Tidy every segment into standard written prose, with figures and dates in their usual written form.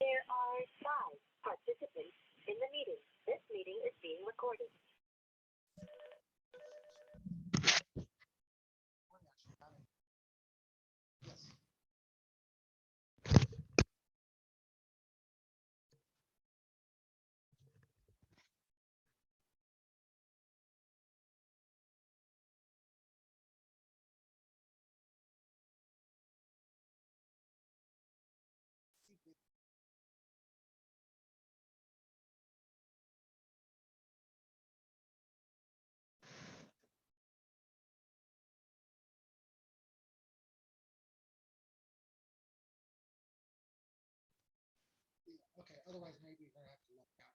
There are 5 participants in the meeting. This meeting is being recorded. Okay, otherwise maybe we're gonna have to look out.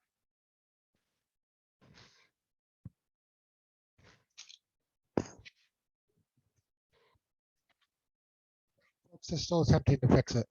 Folks, they're still attempting to fix it.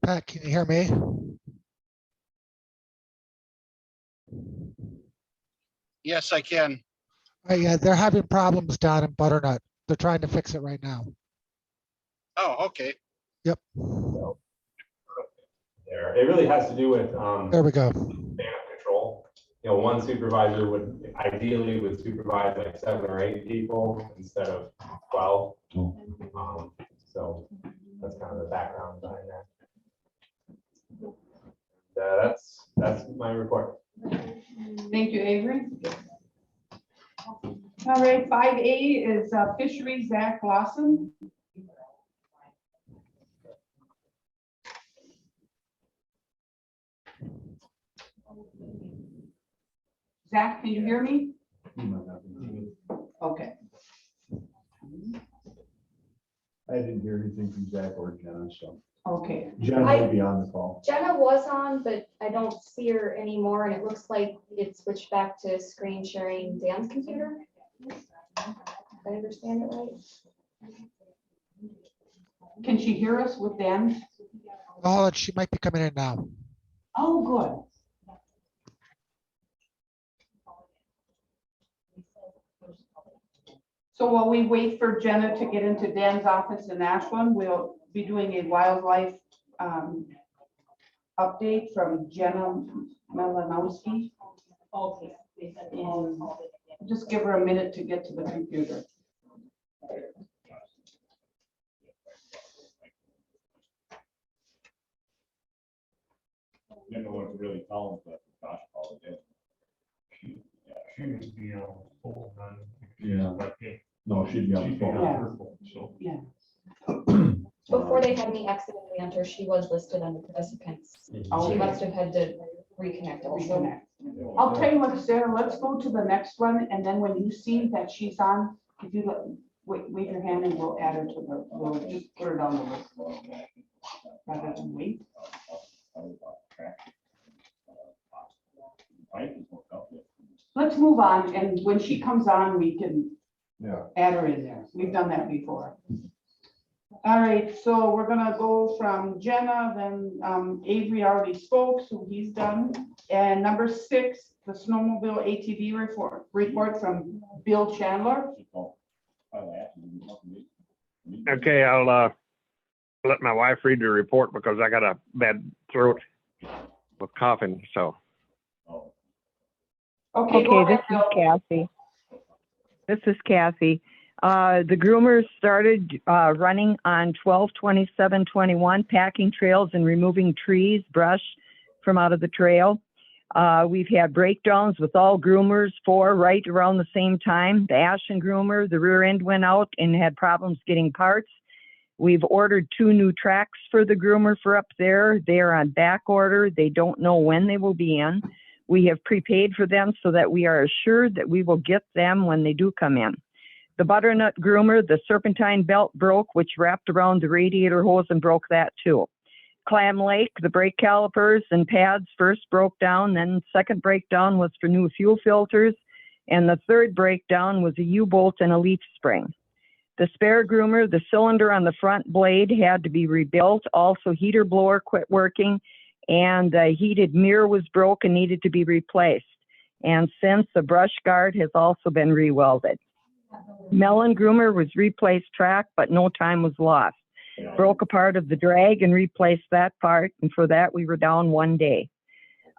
Pat, can you hear me? Yes, I can. Yeah, they're having problems down in Butternut. They're trying to fix it right now. Oh, okay. Yep. There, it really has to do with There we go. span of control. You know, one supervisor would ideally supervise like 7 or 8 people instead of 12. So that's kind of the background behind that. That's my report. Thank you, Avery. All right, 5A is Fisheries Zach Lawson. Zach, can you hear me? Okay. I didn't hear anything from Zach or Jenna, so Okay. Jenna will be on the call. Jenna was on, but I don't see her anymore, and it looks like it switched back to screen sharing Dan's computer. Did I understand it right? Can she hear us with Dan? Oh, she might be coming in now. Oh, good. So while we wait for Jenna to get into Dan's office in Ashland, we'll be doing a wildlife update from Jenna Melanowski. Okay. And just give her a minute to get to the computer. Didn't know what to really tell him, but Josh called it. She would be on hold on. Yeah. No, she'd be on the phone. So Yeah. Before they had me accidentally enter, she was listed under participants. She Okay. must have had to reconnect also. Reconnect. I'll tell you what, Sarah, let's go to the next one, and then when you see that she's on, if you wave your hand and we'll add her to the, we'll just put her down the list. Rather than wait. Let's move on, and when she comes on, we can add her in there. We've done that before. All right, so we're gonna go from Jenna, then Avery already spoke, so he's done. And number 6, the snowmobile ATV report from Bill Chandler. Okay, I'll let my wife read the report because I got a bad throat with coughing, so. Okay, go Okay, this ahead, is Bill. Kathy. This is Kathy. The groomers started running on 12/27/21, packing trails and removing trees, brush from out of the trail. We've had breakdowns with all groomers, 4 right around the same time. The Ashen groomer, the rear end went out and had problems getting parts. We've ordered 2 new tracks for the groomer for up there. They are on back order. They don't know when they will be in. We have prepaid for them so that we are assured that we will get them when they do come in. The butternut groomer, the serpentine belt broke, which wrapped around the radiator hose and broke that too. Clam Lake, the brake calipers and pads first broke down, then second breakdown was for new fuel filters, and the third breakdown was a U-bolt and a leaf spring. The spare groomer, the cylinder on the front blade had to be rebuilt. Also, heater blower quit working, and the heated mirror was broken, needed to be replaced. And since the brush guard has also been rewelded. Melon groomer was replaced track, but no time was lost. Broke a part of the drag and replaced that part, and for that we were down 1 day.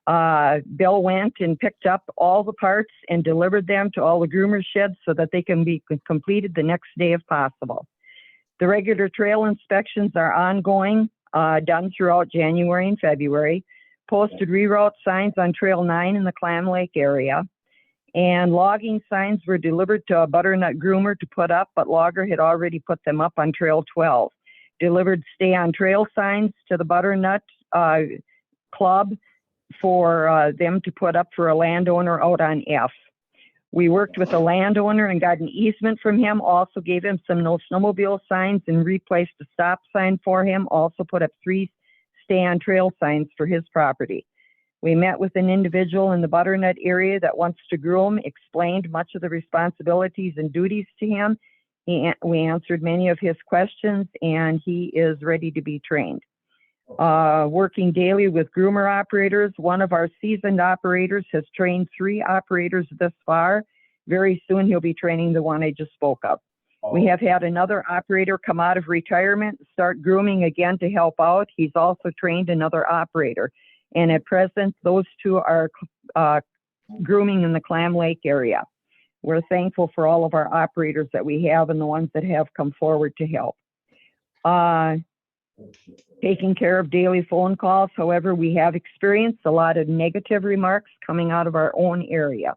Bill went and picked up all the parts and delivered them to all the groomer sheds so that they can be completed the next day if possible. The regular trail inspections are ongoing, done throughout January and February. Posted reroute signs on Trail 9 in the Clam Lake area. And logging signs were delivered to a butternut groomer to put up, but logger had already put them up on Trail 12. Delivered stay on trail signs to the butternut club for them to put up for a landowner out on F. We worked with a landowner and got an easement from him, also gave him some no snowmobile signs and replaced the stop sign for him, also put up 3 stay on trail signs for his property. We met with an individual in the butternut area that wants to groom, explained much of the responsibilities and duties to him. We answered many of his questions, and he is ready to be trained. Working daily with groomer operators. One of our seasoned operators has trained 3 operators this far. Very soon he'll be training the one I just spoke of. We have had another operator come out of retirement, start grooming again to help out. He's also trained another operator. And at present, those 2 are grooming in the Clam Lake area. We're thankful for all of our operators that we have and the ones that have come forward to help. Taking care of daily phone calls. However, we have experienced a lot of negative remarks coming out of our own area.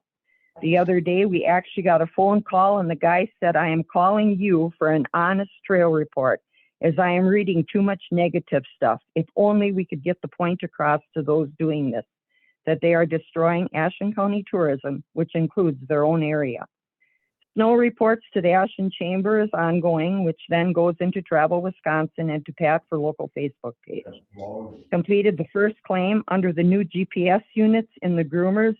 The other day, we actually got a phone call and the guy said, "I am calling you for an honest trail report, as I am reading too much negative stuff. If only we could get the point across to those doing this, that they are destroying Ashen County tourism, which includes their own area." Snow reports to the Ashen Chamber is ongoing, which then goes into Travel Wisconsin and to Pat for local Facebook page. Completed the first claim under the new GPS units in the groomers.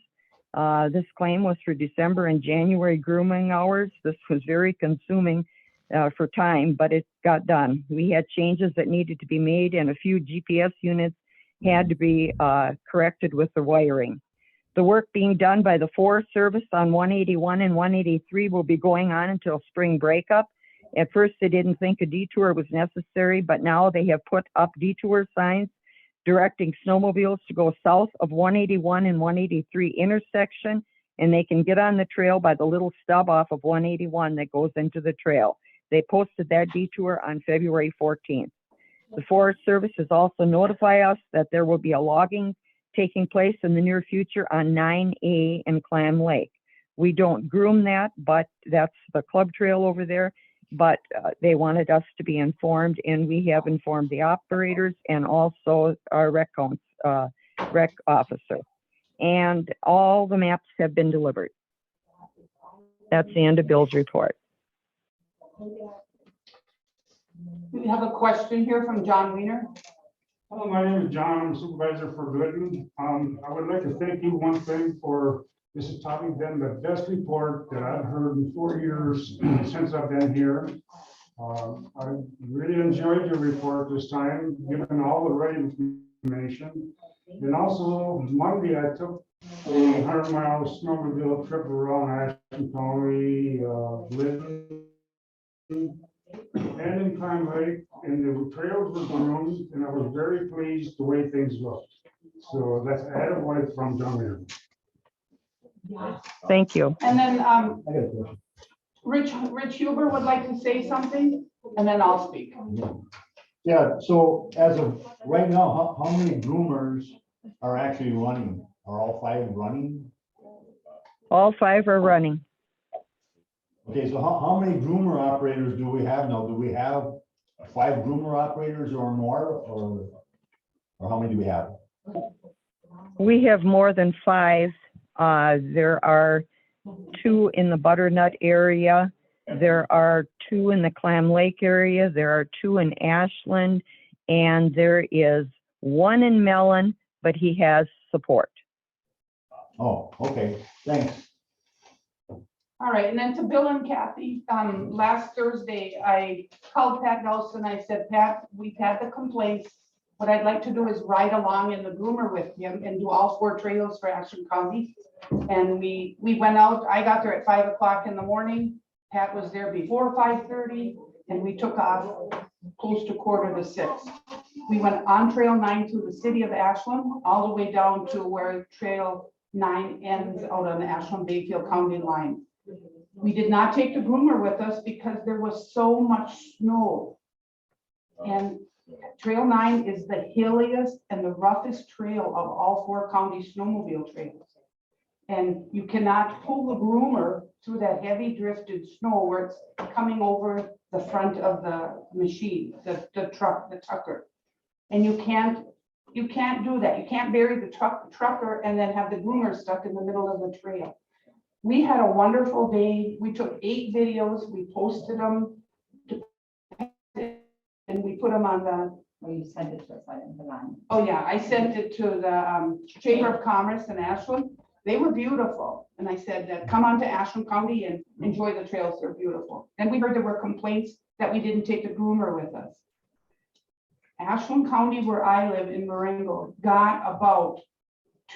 This claim was for December and January grooming hours. This was very consuming for time, but it got done. We had changes that needed to be made, and a few GPS units had to be corrected with the wiring. The work being done by the Forest Service on 181 and 183 will be going on until spring breakup. At first, they didn't think a detour was necessary, but now they have put up detour signs directing snowmobiles to go south of 181 and 183 intersection, and they can get on the trail by the little stub off of 181 that goes into the trail. They posted that detour on February 14th. The Forest Service has also notified us that there will be a logging taking place in the near future on 9A and Clam Lake. We don't groom that, but that's the club trail over there. But they wanted us to be informed, and we have informed the operators and also our rec officer. And all the maps have been delivered. That's the end of Bill's report. We have a question here from John Weiner. Hello, my name is John. I'm supervisor for Glidden. I would like to thank you one thing for, this has probably been the best report that I've heard in 4 years since I've been here. I really enjoyed your report this time, given all the right information. And also Monday, I took a 100-mile snowmobile trip around Ashen County, Glidden, and in Clam Lake, and the trails were groomed, and I was very pleased the way things looked. So that's added light from down here. Thank you. And then I got a question. Rich Huber would like to say something, and then I'll speak. Yeah, so as of right now, how many groomers are actually running? Are all 5 running? All 5 are running. Okay, so how many groomer operators do we have now? Do we have 5 groomer operators or more, or how many do we have? We have more than 5. There are 2 in the Butternut area. There are 2 in the Clam Lake area. There are 2 in Ashland, and there is 1 in Mellon, but he has support. Oh, okay, thanks. All right, and then to Bill and Kathy, last Thursday, I called Pat Nelson. I said, Pat, we've had the complaints. What I'd like to do is ride along in the groomer with him and do all 4 trails for Ashland County. And we went out, I got there at 5 o'clock in the morning. Pat was there before 5:30, and we took off close to 5:45. We went on Trail 9 through the city of Ashland, all the way down to where Trail 9 ends out on the Ashland-Bayfield County line. We did not take the groomer with us because there was so much snow. And Trail 9 is the hilliest and the roughest trail of all 4 county snowmobile trails. And you cannot pull the groomer through that heavy drifted snow where it's coming over the front of the machine, the truck, the tucker. And you can't do that. You can't bury the trucker and then have the groomer stuck in the middle of the trail. We had a wonderful day. We took 8 videos. We posted them. And we put them on the. Well, you sent it to us, I didn't put it on. Oh, yeah, I sent it to the Chamber of Commerce in Ashland. They were beautiful. And I said that come on to Ashland County and enjoy the trails. They're beautiful. And we heard there were complaints that we didn't take the groomer with us. Ashland County, where I live in Marengo, got about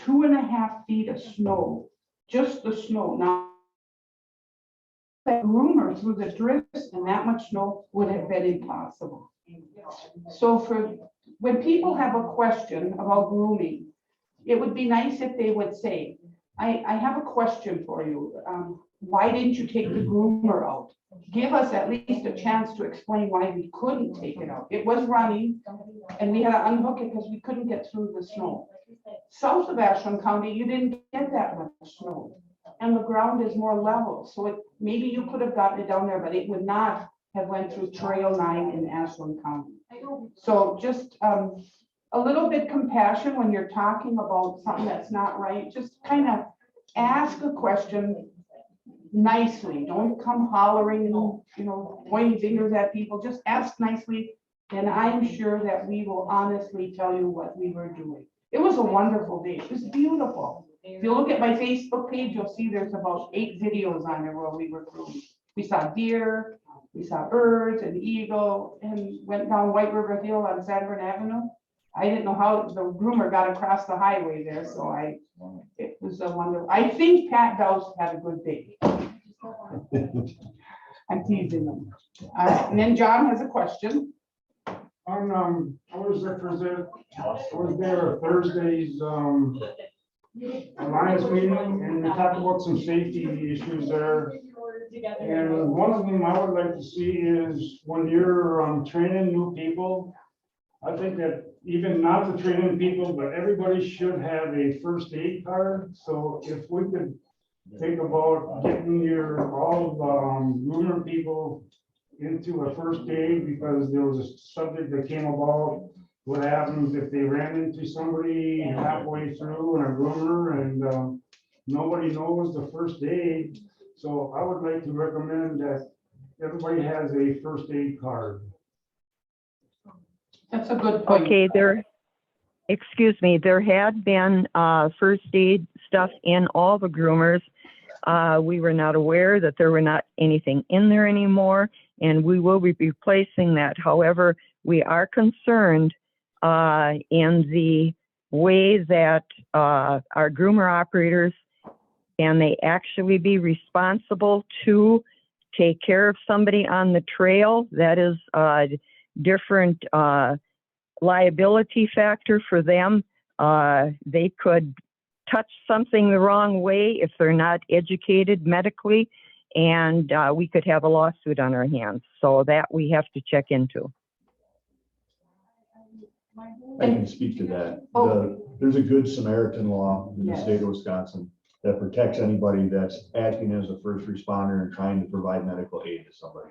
2.5 feet of snow, just the snow. Now, that groomer through the drifts and that much snow would have been impossible. So when people have a question about grooming, it would be nice if they would say, I have a question for you. Why didn't you take the groomer out? Give us at least a chance to explain why we couldn't take it out. It was running and we had to unhook it because we couldn't get through the snow. South of Ashland County, you didn't get that much snow and the ground is more level. So maybe you could have gotten it down there, but it would not have went through Trail 9 in Ashland County. So just a little bit compassion when you're talking about something that's not right. Just kind of ask a question nicely. Don't come hollering and pointing fingers at people. Just ask nicely, and I'm sure that we will honestly tell you what we were doing. It was a wonderful day. It was beautiful. If you look at my Facebook page, you'll see there's about 8 videos on there where we were grooming. We saw deer, we saw birds and eagle, and went down White River Hill on Sanborn Avenue. I didn't know how the groomer got across the highway there, so it was a wonderful. I think Pat Dowse had a good day. I'm teasing them. All right, and then John has a question. I was there Thursday's Alliance meeting, and we talked about some safety issues there. And one of them I would like to see is when you're training new people, I think that even not the training people, but everybody should have a first aid card. So if we could think about getting all groomer people into a first aid, because there was a subject that came about what happens if they ran into somebody halfway through in a groomer and nobody knows the first aid. So I would like to recommend that everybody has a first aid card. That's a good point. Okay, excuse me, there had been first aid stuff in all the groomers. We were not aware that there were not anything in there anymore, and we will be replacing that. However, we are concerned in the way that our groomer operators, can they actually be responsible to take care of somebody on the trail? That is a different liability factor for them. They could touch something the wrong way if they're not educated medically, and we could have a lawsuit on our hands. So that we have to check into. I can speak to that. There's a Good Samaritan law in the state of Wisconsin that protects anybody that's acting as a first responder and trying to provide medical aid to somebody.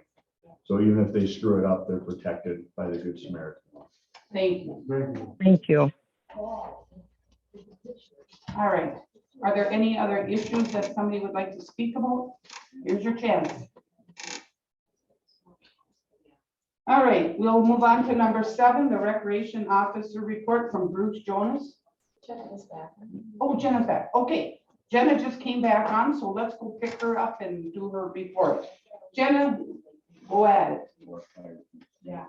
So even if they screw it up, they're protected by the Good Samaritan law. Thank you. Thank you. All right. Are there any other issues that somebody would like to speak about? Here's your chance. All right, we'll move on to number 7, the Recreation Officer report from Bruce Jonas. Jenna is back. Oh, Jenna's back. Okay. Jenna just came back on, so let's go pick her up and do her report. Jenna, go at it. Yeah.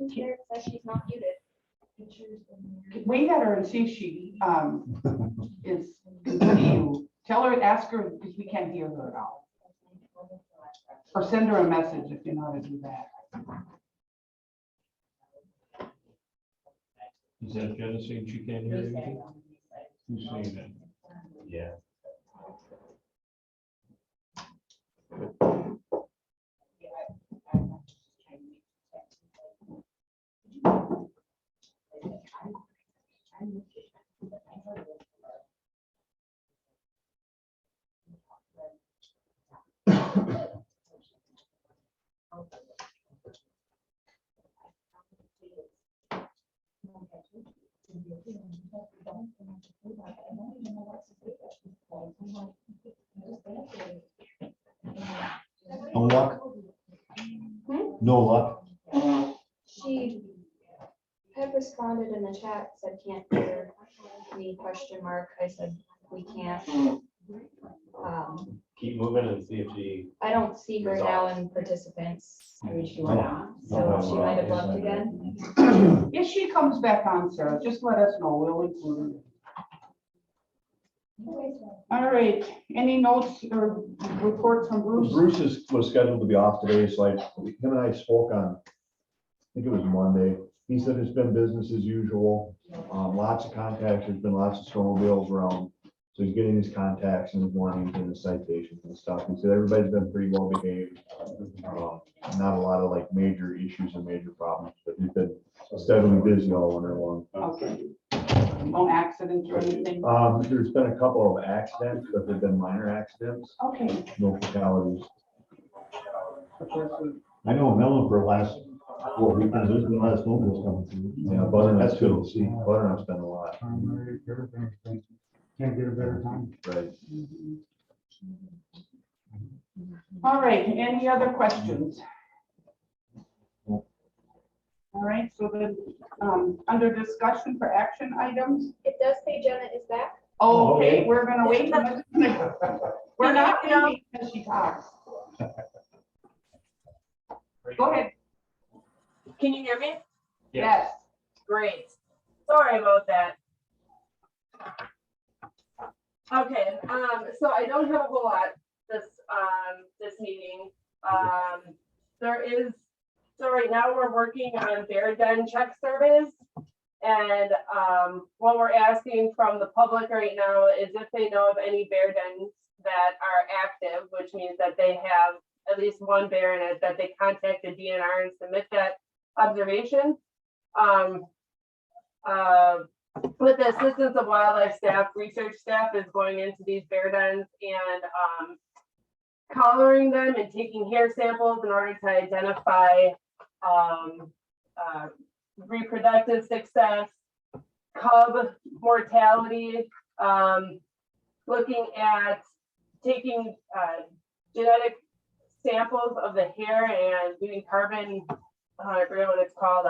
Here it says she's not muted. Wait at her and see if she is can see you. Tell her, ask her, because we can't hear her now. Or send her a message if you know how to do that. Is that Jenna saying she can't hear anything? Who's saying that? Yeah. No luck? No luck? She had responded in the chat, said can't hear me, question mark. I said, we can't. Keep moving and see if she, I don't see her now in participants. Maybe she went on, so she might have left again. If she comes back on, Sarah, just let us know. We'll include her. All right, any notes or reports from Bruce? Was scheduled to be off today, so him and I spoke on, I think it was Monday. He said it's been business as usual. Lots of contacts, there's been lots of snowmobiles around. So he's getting his contacts and his warnings and his citations and stuff. He said everybody's been pretty well behaved. Not a lot of like major issues and major problems, but he's been steadily busy all winter long. Okay. No accidents or anything? There's been a couple of accidents, but they've been minor accidents. Okay. No fatalities. I know Melvin last 4 weekends, there's been a lot of snowmobiles coming through. Yeah, Butternut's good to see. Butternut's been a lot. Can't get a better time. Right. All right, any other questions? All right, so then, under discussion for action items. It does say Jenna is back. Okay, we're gonna wait. We're not gonna wait until she talks. Go ahead. Can you hear me? Yes. Great. Sorry about that. Okay, so I don't have a whole lot this meeting. So right now we're working on bear den check surveys. And what we're asking from the public right now is if they know of any bear dens that are active, which means that they have at least one bear in it, that they contact the DNR and submit that observation. With the assistance of wildlife staff, research staff is going into these bear dens and collaring them and taking hair samples in order to identify reproductive success, cub mortality, looking at taking genetic samples of the hair and doing carbon, I forget what it's called.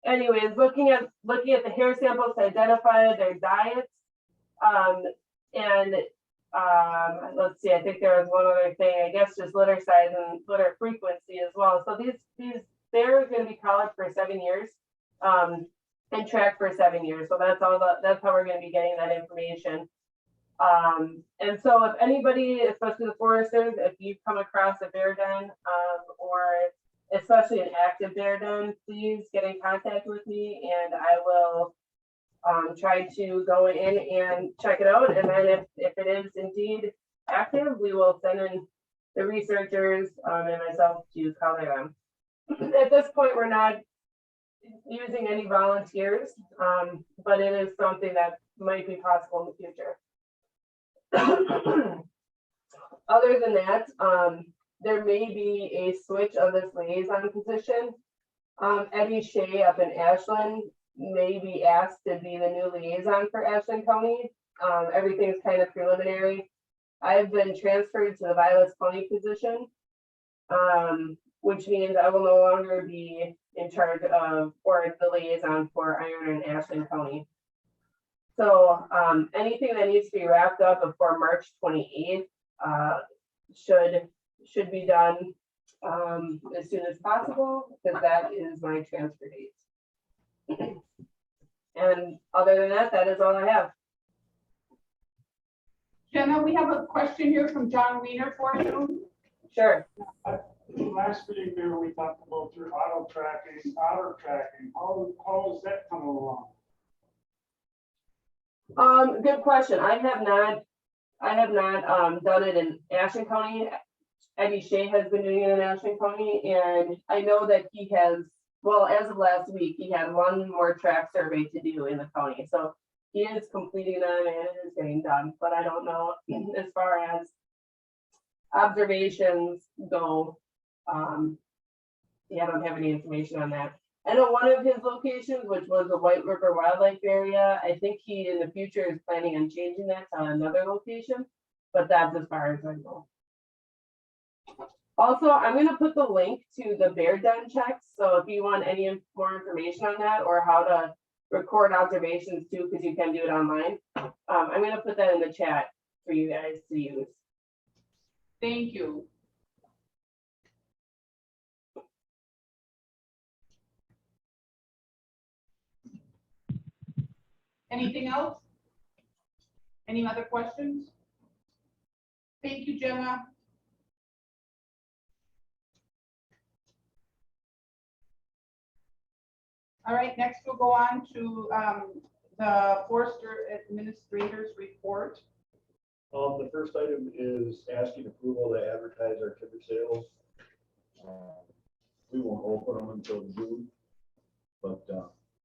Anyways, looking at the hair samples to identify their diets. Let's see, I think there was one other thing, I guess just litter size and litter frequency as well. So these they're going to be collared for 7 years and tracked for 7 years. So that's how we're going to be getting that information. And so if anybody, especially the foresters, if you come across a bear den or especially an active bear den, please get in contact with me and I will try to go in and check it out. And then if it is indeed active, we will send in the researchers and myself to color them. At this point, we're not using any volunteers, but it is something that might be possible in the future. Other than that, there may be a switch of this liaison position. Eddie Shea up in Ashland may be asked to be the new liaison for Ashland County. Everything's kind of preliminary. I've been transferred to the Violets County position, which means I will no longer be in charge of, or the liaison for Iron and Ashland County. So anything that needs to be wrapped up before March 28th should be done as soon as possible, because that is my transfer date. And other than that, that is all I have. Jenna, we have a question here from John Wiener for you. Sure. Last meeting there, we talked about your auto tracking. How is that coming along? Good question. I have not done it in Ashland County. Eddie Shea has been doing it in Ashland County, and I know that he has, well, as of last week, he had one more track survey to do in the county. So he is completing them and it is getting done, but I don't know as far as observations go. Yeah, I don't have any information on that. I know one of his locations, which was the White River Wildlife Area, I think he in the future is planning on changing that to another location, but that's as far as I know. Also, I'm going to put the link to the bear den checks. So if you want any more information on that or how to record observations too, because you can do it online, I'm going to put that in the chat for you guys to use. Thank you. Anything else? Any other questions? Thank you, Jenna. All right, next we'll go on to the Forester Administrator's Report. The first item is asking approval to advertise our timber sales. We won't open them until June, but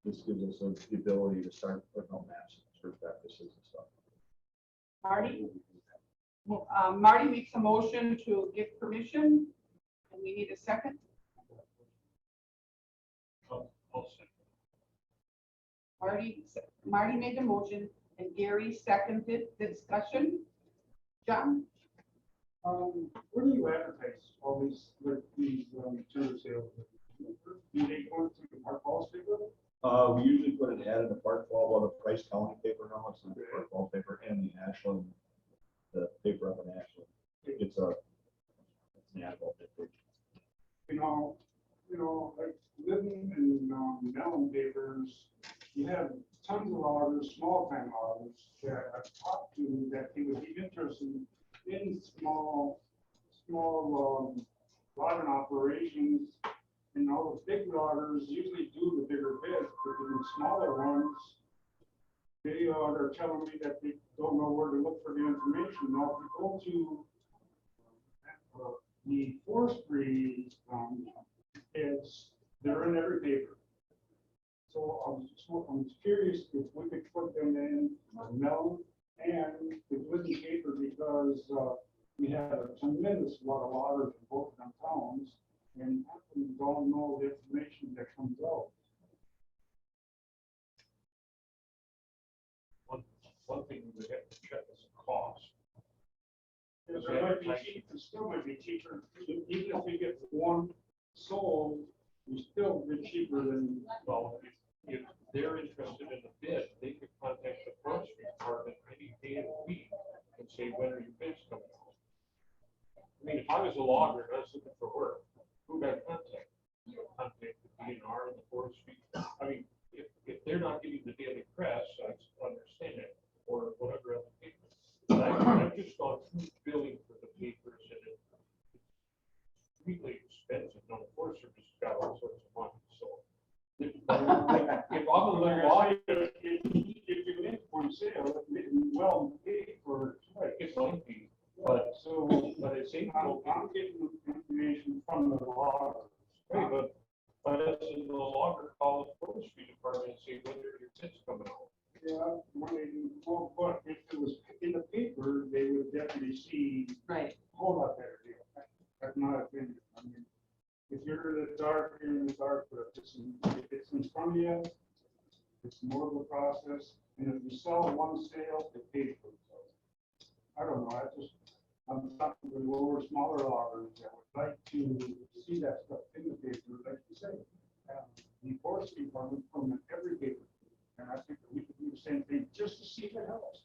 this gives us the ability to start putting on maps for practices and stuff. Marty? Marty makes a motion to give permission, and we need a second. Marty made the motion, and Gary seconded the discussion. John? Where do you advertise all these timber sales? Do they go to the Park Falls paper? We usually put an ad in the Park Fall, well, the Price County paper now, it's in the Park Fall paper and the Ashland, the paper up in Ashland. It's an ad about that. You know, like living in melon papers, you have tons of loggers, small time loggers that I've talked to that they would be interested in small logging operations. And all the big loggers usually do the bigger bids, but the smaller ones, they are telling me that they don't know where to look for the information. Now, if you go to the Forestry they're in every paper. So I'm curious if we could put them in melon and the wooden paper, because we have a tremendous lot of loggers in both of them towns, and we don't know the information that comes out. One thing we would have to check is the cost. It might be cheap, it still might be cheaper, even if we get one sold, we still be cheaper than. Well, if they're interested in a bid, they could contact the forestry department any day of the week and say, when are your bids coming out? I mean, if I was a logger and I was looking for work, who got contact? Contact the DNR and the forestry. I mean, if they're not getting the daily press, I understand it, or whatever other paper. But I've just gone through billing for the papers, and it's really expensive. No, the Forest Service got all sorts of money, so. If I'm a little logger, sale, well, paid for, right, It's lengthy, but it's April. I'm getting information from the law. Right, but it's in the logger call the forestry department and say, when are your bids coming out? Yeah, when they, well, but if it was in the paper, they would definitely see, Right. hold up there, that's my opinion. I mean, if you're in the dark, you're in the dark, but if it's in front of you, it's more of a process, and if you sell one sale, it pays for itself. I don't know, I'm talking to lower, smaller loggers that would like to see that stuff in the paper, like you say. The forestry department from every paper, and I think that we could do the same thing, just to see if it helps.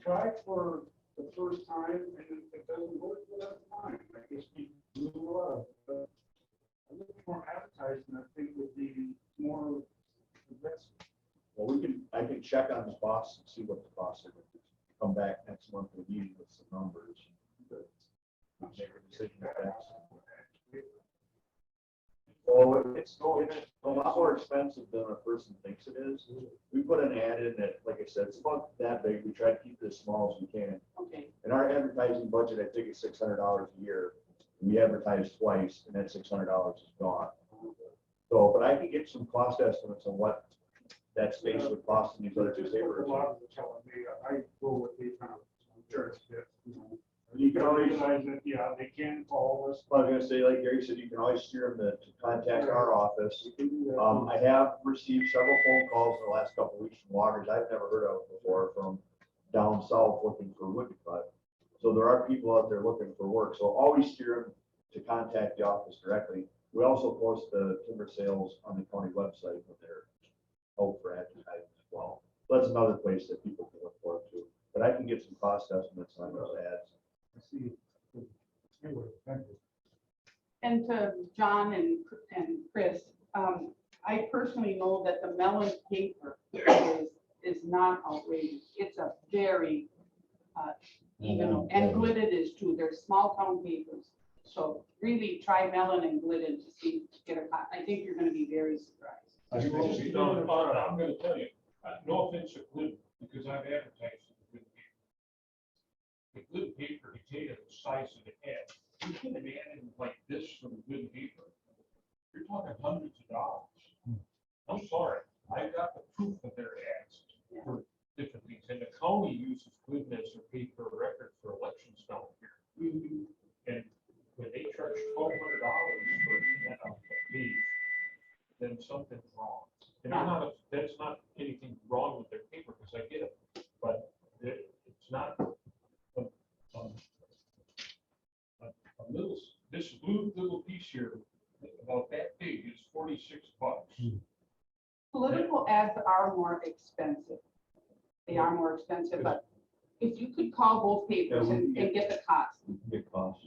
Try it for the first time, and if it doesn't work, well, that's fine. I guess we do a lot of, a little more advertising, I think would be more aggressive. Well, I can check on the costs and see what the costs are. Come back next month with meeting with some numbers. Make a decision if that's. Well, it's a lot more expensive than a person thinks it is. We put an ad in that, like I said, it's about that big. We try to keep it as small as we can. Okay. And our advertising budget, I think, is $600 a year. We advertise twice, and that $600 is gone. So, but I can get some cost estimates on what that space would cost in these other two Just what papers. a lot of them telling me, I go with the kind of. Sure. You know, You can always, realize that, yeah, they can call us. I was gonna say, like Gary said, you can always steer them to contact our office. You can do that. I have received several phone calls in the last couple of weeks from loggers I've never heard of before from down south looking for wood to cut. So there are people out there looking for work. So always steer them to contact the office directly. We also post the timber sales on the county website when they're out for advertising as well. So that's another place that people can look forward to. But I can get some cost estimates on those ads. I see. Anyway, thank you. And to John and Chris, I personally know that the melon paper is not outrageous. It's a very even, and Glidden is too. They're small town papers. So really try melon and Glidden to see, to get a, I think you're gonna be very surprised. I'm gonna tell you, no offense to Glidden, because I've advertised in the Glidden paper, dictated the size of the ad. You can have an ad like this from Glidden paper. You're talking hundreds of dollars. I'm sorry, I got the proof of their ads for different things, and the county uses Glidden as their paper record for elections down here. And when they charge $1,200 for that page, then something's wrong. And that's not anything wrong with their paper, because I get it, but it's not a little, this little piece here, about that big, is $46. Political ads are more expensive. They are more expensive, but if you could call both papers and get the cost,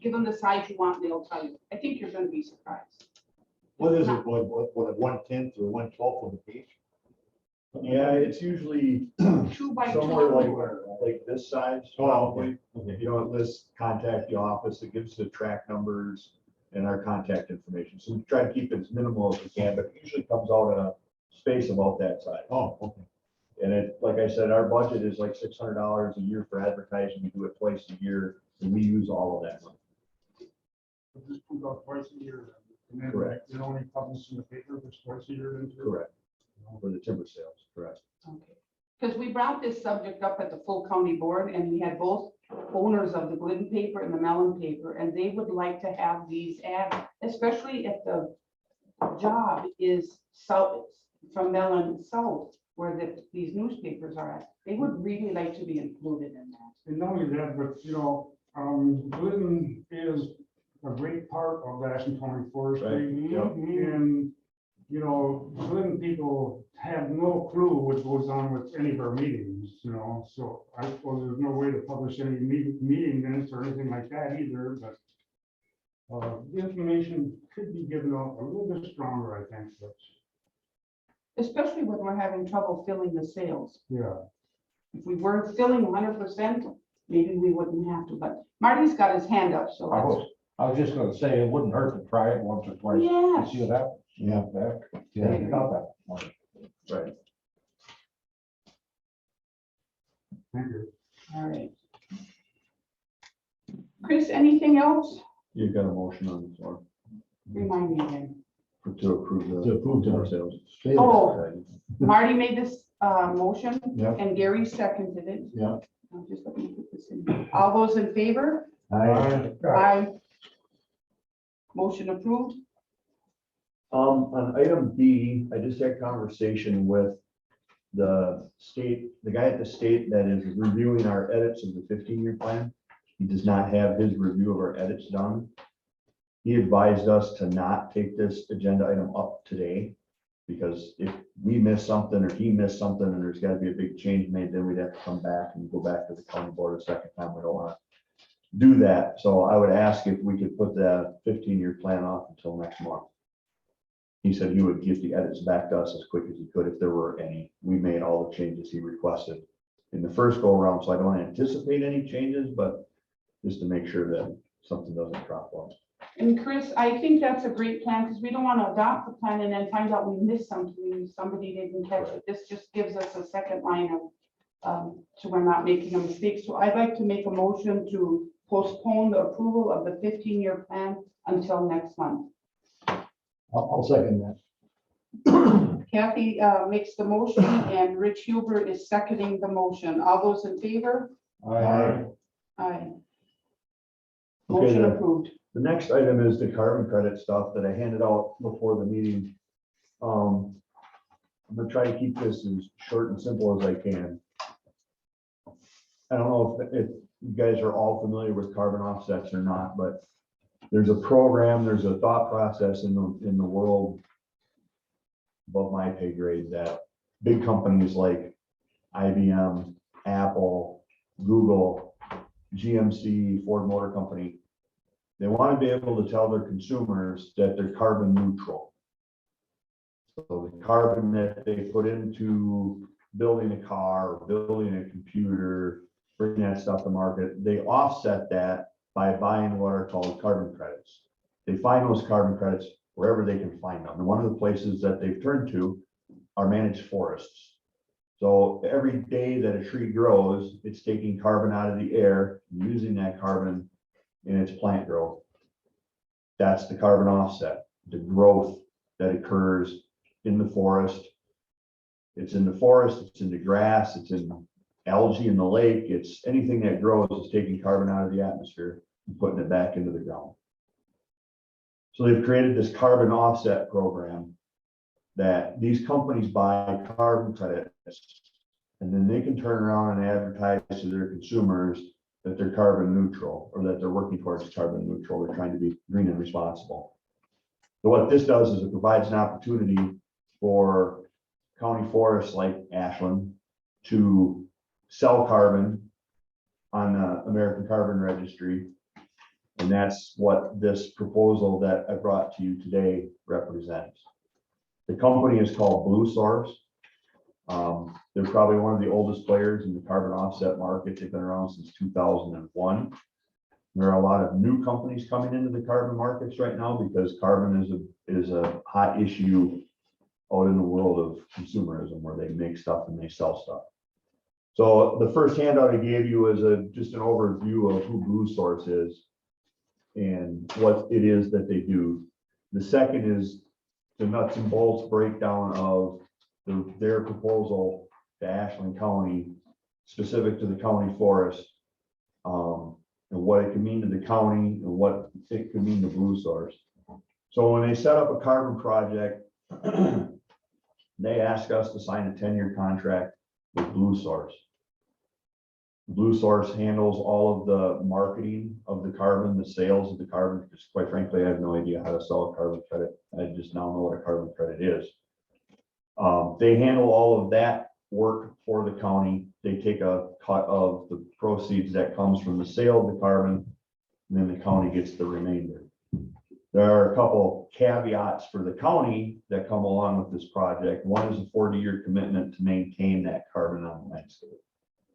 give them the size you want, they'll tell you. I think you're gonna be surprised. What is it, what, 1/10 or 1/12 of the page? Yeah, it's usually 2 by 2. somewhere like this size. Probably. You know, it lists contact the office, it gives the track numbers and our contact information. So we try to keep it as minimal as we can, but it usually comes out in a space about that size. Oh, okay. And it, like I said, our budget is like $600 a year for advertising. We do it twice a year, and we use all of that money. But this comes out twice a year. And then Correct. You're only publishing the paper that's twice a year. Correct. For the timber sales, correct. Okay. Because we brought this subject up at the full county board, and we had both owners of the Glidden paper and the Mellon paper, and they would like to have these ads, especially if the job is south from Mellon south, where these newspapers are at. They would really like to be included in that. And not only that, but you know, Glidden is a great part of Ashland County Forestry. Right. Yep. And, you know, Glidden people have no clue what goes on with any of our meetings, you know, so I suppose there's no way to publish any meeting minutes or anything like that either, but the information could be given out a little bit stronger, I think, but Especially when we're having trouble filling the sales. yeah. If we weren't filling 100%, maybe we wouldn't have to, but Marty's got his hand up, so. I was just gonna say, it wouldn't hurt to try it once or twice. Yes. To see what happens. Yeah. Back. Yeah. About that. Right. Thank you. All right. Chris, anything else? You've got a motion on the floor Remind me again. to approve the. To approve timber the- sales. Oh. Marty made this motion Yep. and Gary seconded it. Yeah. I'm just let me put this in. All those in favor? Aye. Aye. Motion approved. On item B, I just had conversation with the state, the guy at the state that is reviewing our edits of the 15-year plan. He does not have his review of our edits done. He advised us to not take this agenda item up today, because if we miss something or he missed something and there's gotta be a big change made, then we'd have to come back and go back to the county board a second time. We don't wanna do that. So I would ask if we could put the 15-year plan off until next month. He said he would get the edits back to us as quick as he could if there were any. We made all the changes he requested in the first go around, so I don't anticipate any changes, but just to make sure that something doesn't drop off. And Chris, I think that's a great plan because we don't want to adopt the plan and then find out we missed something, somebody didn't catch it. This just gives us a second line of, so we're not making a mistake. So I'd like to make a motion to postpone the approval of the 15-year plan until next month. I'll second that. Kathy makes the motion and Rich Huber is seconding the motion. All those in favor? Aye. Aye. Okay, Motion the- approved. The next item is the carbon credit stuff that I handed out before the meeting. I'm gonna try to keep this as short and simple as I can. I don't know if you guys are all familiar with carbon offsets or not, but there's a program, there's a thought process in the world above my pay grade that big companies like IBM, Apple, Google, GMC, Ford Motor Company, they want to be able to tell their consumers that they're carbon neutral. So the carbon that they put into building a car, or building a computer, bringing that stuff to market, they offset that by buying what are called carbon credits. They find those carbon credits wherever they can find them. And one of the places that they've turned to are managed forests. So every day that a tree grows, it's taking carbon out of the air, and using that carbon in its plant growth. That's the carbon offset, the growth that occurs in the forest. It's in the forest, it's in the grass, it's in algae in the lake, it's anything that grows is taking carbon out of the atmosphere and putting it back into the ground. So they've created this carbon offset program that these companies buy carbon credits, and then they can turn around and advertise to their consumers that they're carbon neutral, or that they're working towards carbon neutral. They're trying to be green and responsible. So what this does is it provides an opportunity for county forests like Ashland to sell carbon on the American Carbon Registry. And that's what this proposal that I brought to you today represents. The company is called Blue Source. They're probably one of the oldest players in the carbon offset market. They've been around since 2001. There are a lot of new companies coming into the carbon markets right now because carbon is a hot issue out in the world of consumerism, where they make stuff and they sell stuff. So the first handout I gave you is just an overview of who Blue Source is and what it is that they do. The second is the nuts and bolts breakdown of their proposal to Ashland County, specific to the county forest, and what it can mean to the county and what it could mean to Blue Source. So when they set up a carbon project, they ask us to sign a 10-year contract with Blue Source. Blue Source handles all of the marketing of the carbon, the sales of the carbon, because quite frankly, I have no idea how to sell a carbon credit. I just now know what a carbon credit is. They handle all of that work for the county. They take a cut of the proceeds that comes from the sale of the carbon, and then the county gets the remainder. There are a couple caveats for the county that come along with this project. One is a 40-year commitment to maintain that carbon on the landscape,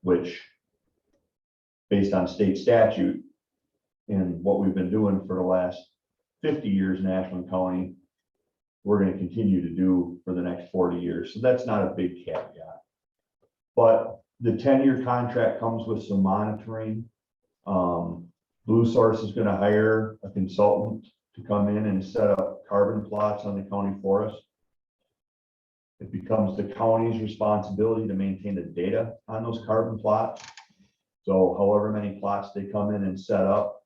which, based on state statute and what we've been doing for the last 50 years in Ashland County, we're going to continue to do for the next 40 years. So that's not a big caveat. But the 10-year contract comes with some monitoring. Blue Source is gonna hire a consultant to come in and set up carbon plots on the county forest. It becomes the county's responsibility to maintain the data on those carbon plots. So however many plots they come in and set up,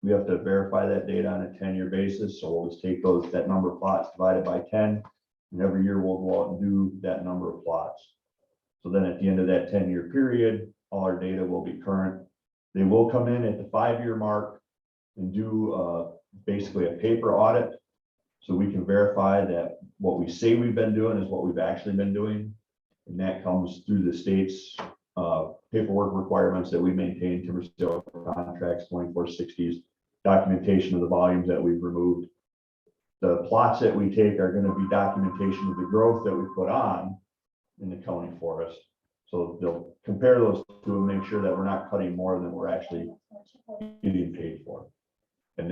we have to verify that data on a 10-year basis. So we'll just take that number of plots divided by 10, and every year we'll go out and do that number of plots. So then at the end of that 10-year period, all our data will be current. They will come in at the 5-year mark and do basically a paper audit. So we can verify that what we say we've been doing is what we've actually been doing. And that comes through the state's paperwork requirements that we maintain, timber sale contracts, 2460s, documentation of the volumes that we've removed. The plots that we take are going to be documentation of the growth that we put on in the county forest. So they'll compare those two and make sure that we're not cutting more than we're actually getting paid for. And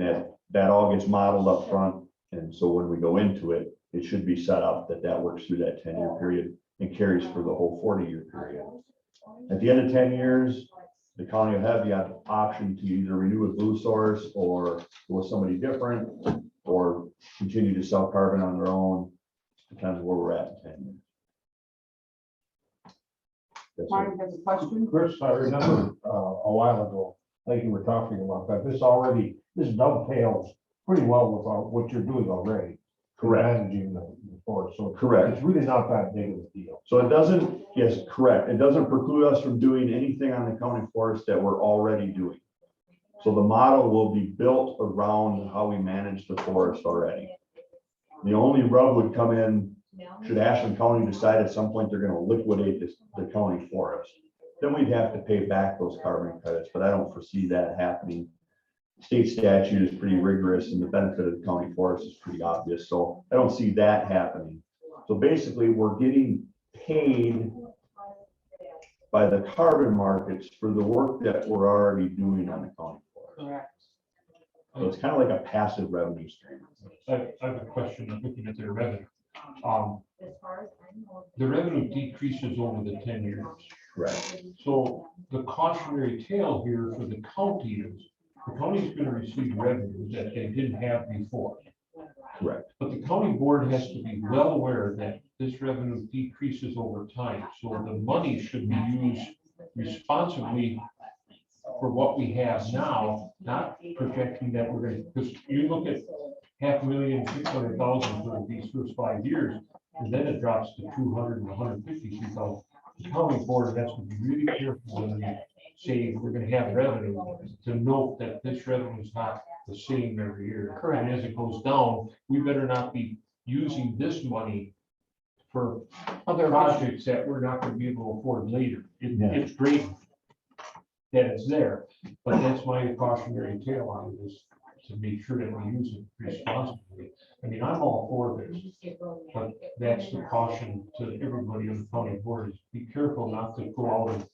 that all gets modeled up front. And so when we go into it, it should be set up that works through that 10-year period and carries for the whole 40-year period. At the end of 10 years, the county will have the option to either renew with Blue Source or go with somebody different, or continue to sell carbon on their own. Depends where we're at in 10 years. That's it. Martin has a question. Chris, I remember a while ago, like you were talking about that, this dovetails pretty well with what you're doing already. Correct. Managing the forest, so Correct. it's really not that big of a deal. So it doesn't, yes, correct. It doesn't preclude us from doing anything on the county forest that we're already doing. So the model will be built around how we manage the forest already. The only rub would come in should Ashland County decide at some point they're going to liquidate the county forest. Then we'd have to pay back those carbon credits, but I don't foresee that happening. State statute is pretty rigorous and the benefit of the county forest is pretty obvious. So I don't see that happening. So basically we're getting paid by the carbon markets for the work that we're already doing on the county forest. Correct. So it's kind of like a passive revenue stream. I have a question, I'm looking at their revenue. The revenue decreases over the 10 years. Correct. So the cautionary tale here for the county is, the county's going to receive revenue that they didn't have before. Correct. But the county board has to be well aware that this revenue decreases over time. So the money should be used responsibly for what we have now, not projecting that we're going to, because you look at $500,600,000 for these first 5 years, and then it drops to 200 and 153,000. The county board has to be really careful when they say we're going to have revenue to note that this revenue is not the same every year. Correct. And as it goes down, we better not be using this money for other projects that we're not going to be able to afford later. It's great that it's there, but that's my cautionary tale on this, to make sure that we use it responsibly. I mean, I'm all for this, but that's the caution to everybody on the county board, is be careful not to go out and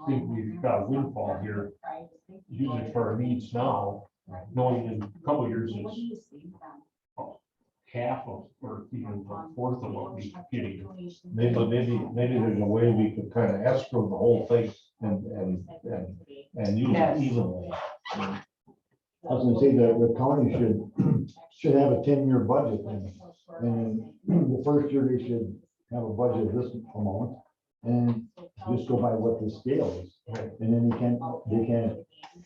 think we've got a windfall here, use it for our needs now, knowing in a couple of years it's half of, or even a fourth of what we're getting. Maybe there's a way we could kind of escrow the whole thing and use Yes. it evenly. I was gonna say that the county should have a 10-year budget, and the first year they should have a budget of this amount, and just go by what the scale is. And then they can't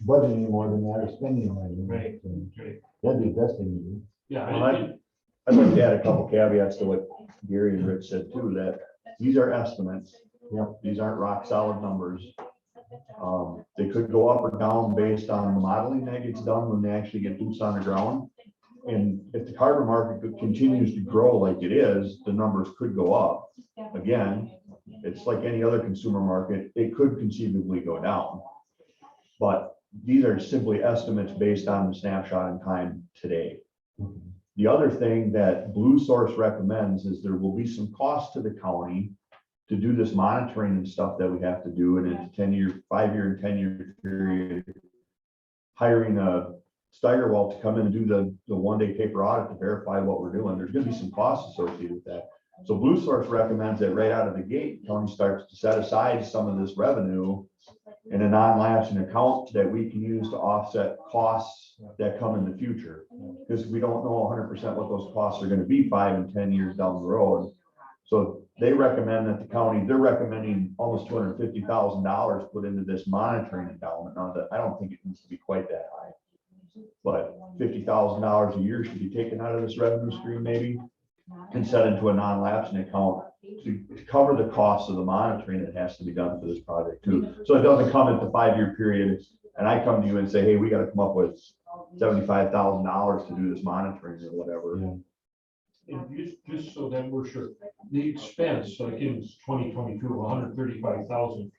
budget any more than that or spend any more than that. Right. So Right. that'd be the best thing to do. Yeah, Well, I'd like to add a couple caveats to what Gary and Rich said too, that these are estimates. These aren't rock solid numbers. They could go up or down based on the modeling that gets done when they actually get boots on the ground. And if the carbon market continues to grow like it is, the numbers could go up. Again, it's like any other consumer market, it could conceivably go down. But these are simply estimates based on the snapshot in time today. The other thing that Blue Source recommends is there will be some cost to the county to do this monitoring and stuff that we have to do, and in 10-year, 5-year and 10-year period, hiring a Steigerwald to come in and do the one-day paper audit to verify what we're doing. There's going to be some costs associated with that. So Blue Source recommends that right out of the gate, county starts to set aside some of this revenue in a non-lapsing account that we can use to offset costs that come in the future. Because we don't know 100% what those costs are going to be 5 and 10 years down the road. So they recommend that the county, they're recommending almost $250,000 put into this monitoring endowment. Now that I don't think it needs to be quite that high, but $50,000 a year should be taken out of this revenue stream maybe and set into a non-lapsing account to cover the costs of the monitoring that has to be done for this project too. So it doesn't come at the 5-year period and I come to you and say, hey, we got to come up with $75,000 to do this monitoring or whatever. And just so that we're sure, the expense, like in 2022, 135,000,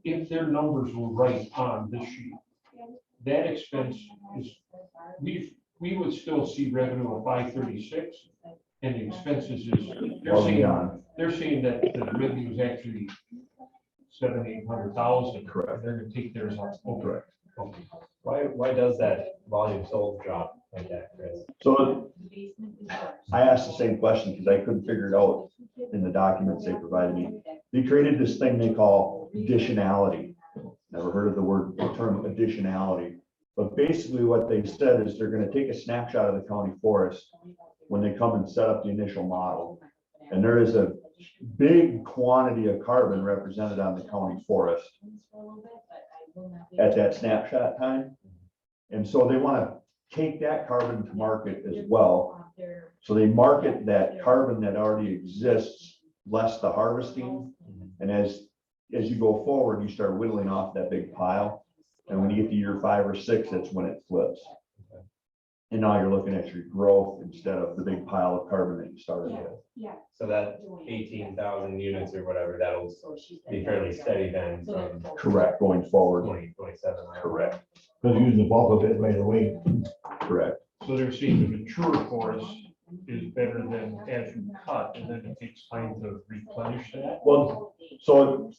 if their numbers were right on this sheet, that expense is, we would still see revenue of 536, and the expenses is, they're saying that the revenue is actually 700,000-800,000. Correct. They're gonna take theirs off. Correct. Okay. Why does that volume sold drop like that, Chris? So I asked the same question because I couldn't figure it out in the documents they provided me. They created this thing they call additionality. Never heard of the term additionality, but basically what they said is they're going to take a snapshot of the county forest when they come and set up the initial model. And there is a big quantity of carbon represented on the county forest at that snapshot time. And so they want to take that carbon to market as well. So they market that carbon that already exists, less the harvesting. And as you go forward, you start whittling off that big pile. And when you get to year 5 or 6, that's when it flips. And now you're looking at your growth instead of the big pile of carbon that you started with. So that 18,000 units or whatever, that'll be fairly steady then from Correct, going forward. 2027. Correct. Because using the bulk of it right away. Correct. So they're saying the mature forest is better than as you cut, and then it takes time to replenish that. Well, so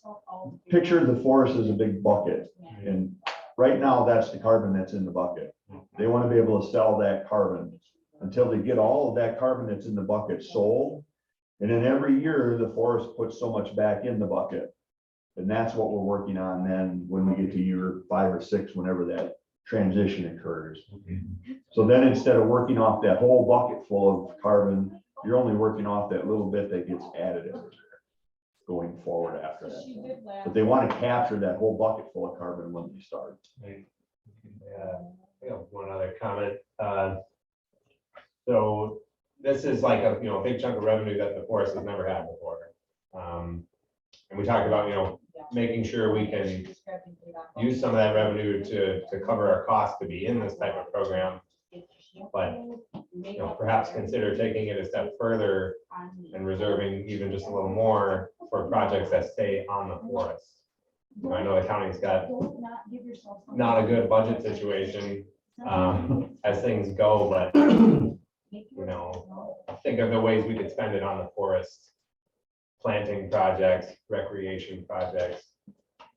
picture the forest as a big bucket. And right now, that's the carbon that's in the bucket. They want to be able to sell that carbon until they get all of that carbon that's in the bucket sold. And then every year, the forest puts so much back in the bucket. And that's what we're working on then when we get to year 5 or 6, whenever that transition occurs. So then instead of working off that whole bucket full of carbon, you're only working off that little bit that gets added every year going forward after that. But they want to capture that whole bucket full of carbon when they start. One other comment. So this is like a big chunk of revenue that the forest has never had before. And we talked about making sure we can use some of that revenue to cover our costs to be in this type of program. But perhaps consider taking it a step further and reserving even just a little more for projects that stay on the forest. I know the county's got not a good budget situation as things go, but think of the ways we could spend it on the forest. Planting projects, recreation projects,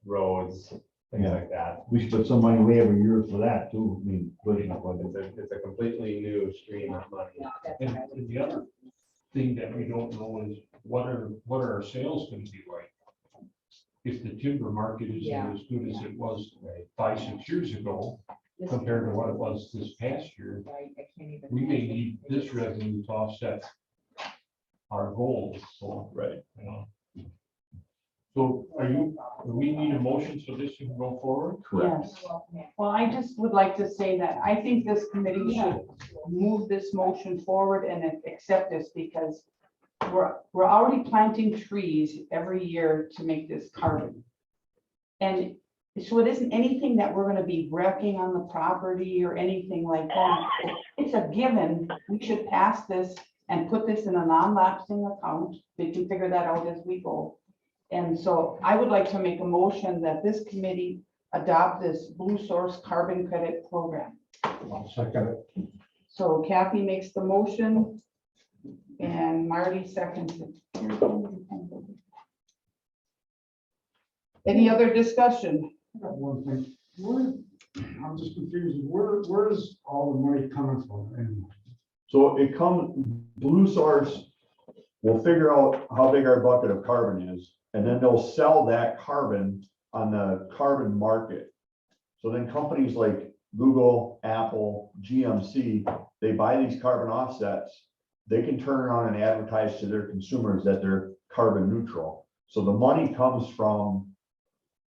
roads, things like that. We should put some money away every year for that too. I mean, It's a completely new stream of money. And the other thing that we don't know is what are our sales going to be like? If the timber market isn't as good as it was 5, 6 years ago, compared to what it was this past year, we may need this revenue to offset our goals. So, right. So do we need a motion so this can go forward? Yes. Well, I just would like to say that I think this committee should move this motion forward and accept this because we're already planting trees every year to make this carbon. And so it isn't anything that we're going to be wrecking on the property or anything like that. It's a given. We should pass this and put this in a non-lapsing account. We can figure that out as we go. And so I would like to make a motion that this committee adopt this Blue Source Carbon Credit Program. I'll second it. So Kathy makes the motion and Marty seconds it. Any other discussion? I got one thing. I'm just confused. Where is all the money coming from? And So it comes, Blue Source we'll figure out how big our bucket of carbon is, and then they'll sell that carbon on the carbon market. So then companies like Google, Apple, GMC, they buy these carbon offsets. They can turn around and advertise to their consumers that they're carbon neutral. So the money comes from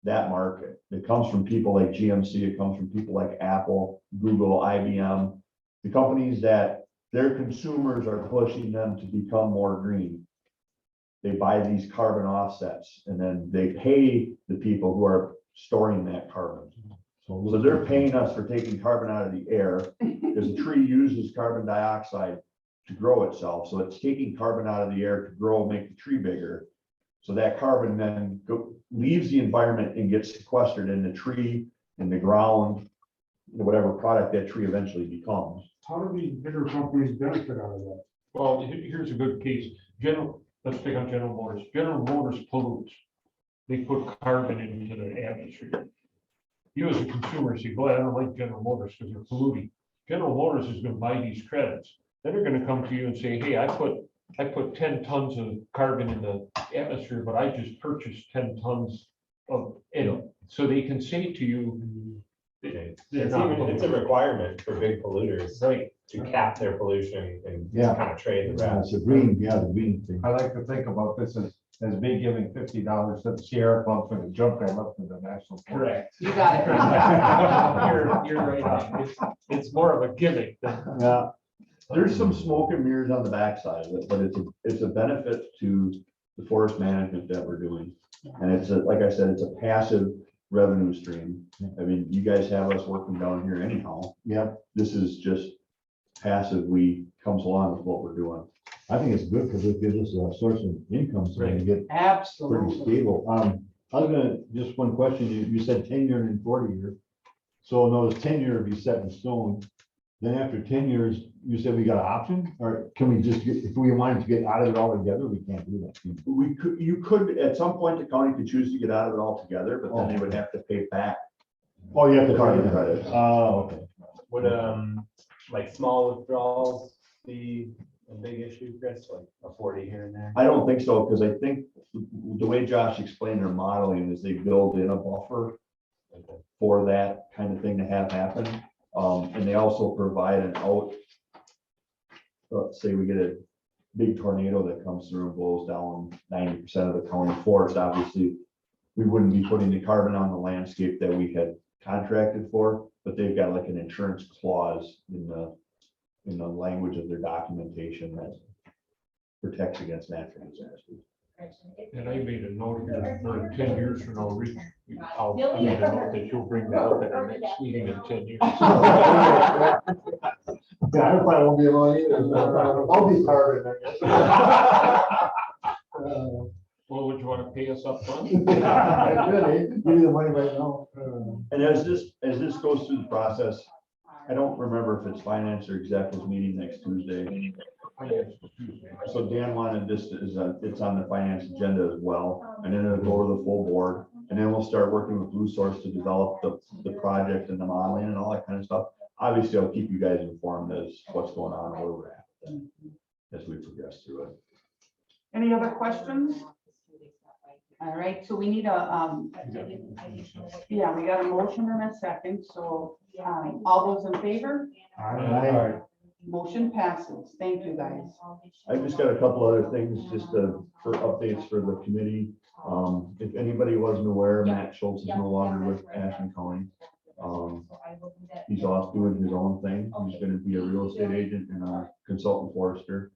that market. It comes from people like GMC, it comes from people like Apple, Google, IBM, the companies that their consumers are pushing them to become more green. They buy these carbon offsets and then they pay the people who are storing that carbon. So they're paying us for taking carbon out of the air because the tree uses carbon dioxide to grow itself. So it's taking carbon out of the air to grow, make the tree bigger. So that carbon then leaves the environment and gets sequestered in the tree, in the ground, whatever product that tree eventually becomes. How do these bigger companies benefit out of that? Well, here's a good case. Let's take on General Motors. General Motors pollutes. They put carbon into the atmosphere. You as a consumer say, boy, I don't like General Motors because they're polluting. General Motors is going to buy these credits. Then they're going to come to you and say, hey, I put 10 tons of carbon in the atmosphere, but I just purchased 10 tons of, so they can say to you, It's a requirement for big polluters, right, to cap their pollution and Yeah. kind of trade the rest. It's a green, yeah, the green thing. I like to think about this as me giving $50 to the Sierra Club for the junk I left in the National. Forest. correct. You got it. You're right on. It's more of a gimmick than. Yeah, there's some smoke and mirrors on the backside of it, but it's a benefit to the forest management that we're doing. And it's like I said, it's a passive revenue stream. I mean, you guys have us working down here anyhow. Yep, This is just passively comes along with what we're doing. I think it's good because it gives us a source of income, so we get pretty Absolutely. stable. I was gonna, just one question, you said 10-year and 40-year. So in those 10-year be set in stone. Then after 10 years, you said we got an option, or can we just get, if we wanted to get out of it altogether, we can't do that. You could, at some point, the county could choose to get out of it altogether, but then they would have to pay back. Oh, you have to. Carbon credits. Oh, okay. Would like small withdrawals be a big issue, Chris, like a 40 here and there? I don't think so, because I think the way Josh explained their modeling is they build in a buffer for that kind of thing to have happen. And they also provide an out. Let's say we get a big tornado that comes through and blows down 90% of the county forest. Obviously, we wouldn't be putting the carbon on the landscape that we had contracted for, but they've got like an insurance clause in the language of their documentation that protects against natural disasters. And I made a note here for 10 years from now, Rich, I made a note that you'll bring that up at our next meeting in 10 years. Yeah, I probably won't be along either. I'll be carbon, I guess. Well, would you want to pay us up front? I could, eh? Give you the money right now. And as this goes through the process, I don't remember if it's finance or executives meeting next Tuesday. So Dan wanted this, it's on the finance agenda as well, and then it'll go to the full board, and then we'll start working with Blue Source to develop the project and the modeling and all that kind of stuff. Obviously, I'll keep you guys informed as what's going on and where we're at as we progress through it. Any other questions? All right, so we need a, yeah, we got a motion and a second, so all those in favor? Aye. Motion passes. Thank you, guys. I just got a couple other things just for updates for the committee. If anybody wasn't aware, Matt Schultz is no longer with Ashland County. He's off doing his own thing. He's going to be a real estate agent and a consultant forester.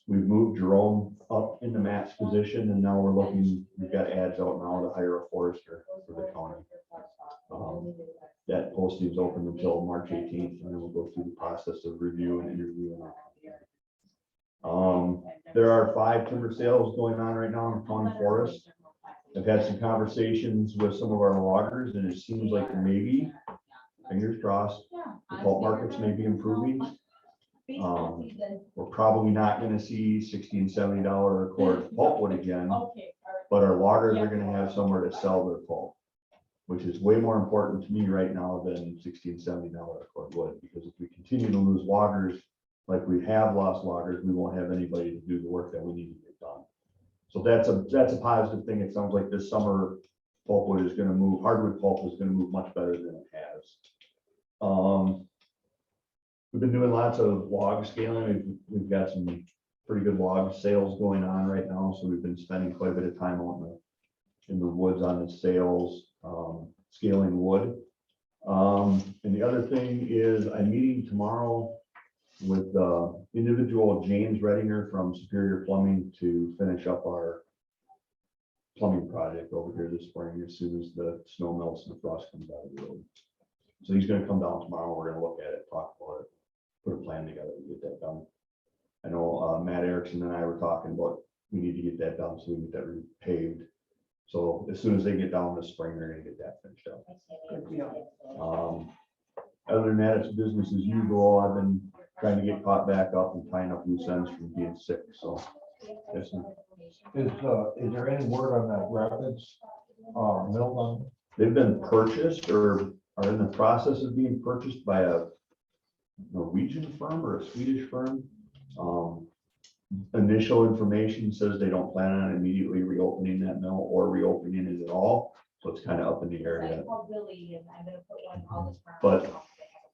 We've moved Jerome up into Matt's position, and now we've got ads out now to hire a forester for the county. That posting is open until March 18th, and then we'll go through the process of review and interviewing. There are 5 timber sales going on right now in the county forest. I've had some conversations with some of our loggers, and it seems like maybe, fingers crossed, the pulp markets may be improving. We're probably not going to see $60 and $70 a cord pulpwood again, but our loggers are going to have somewhere to sell their pulp, which is way more important to me right now than $60 and $70 a cord wood, because if we continue to lose loggers like we have lost loggers, we won't have anybody to do the work that we need to get done. So that's a positive thing. It sounds like this summer pulpwood is gonna move, hardwood pulp is gonna move much better than it has. We've been doing lots of log scaling. We've got some pretty good log sales going on right now, so we've been spending quite a bit of time out in the woods on the sales, scaling wood. And the other thing is I'm meeting tomorrow with individual James Redinger from Superior Plumbing to finish up our plumbing project over here this spring as soon as the snow melts and the frost comes out of the road. So he's gonna come down tomorrow. We're gonna look at it, talk about it, put a plan together to get that done. I know Matt Erickson and I were talking about, we need to get that done so we can get that paved. So as soon as they get down this spring, they're gonna get that finished up. Good deal. Other than that, it's business as usual. I've been trying to get caught back up and tying up loose ends from being sick, so. Yes, sir. Is there any word on that Rapids, mill on? They've been purchased or are in the process of being purchased by a Norwegian firm or a Swedish firm. Initial information says they don't plan on immediately reopening that mill or reopening it at all. So it's kind of up in the air yet. But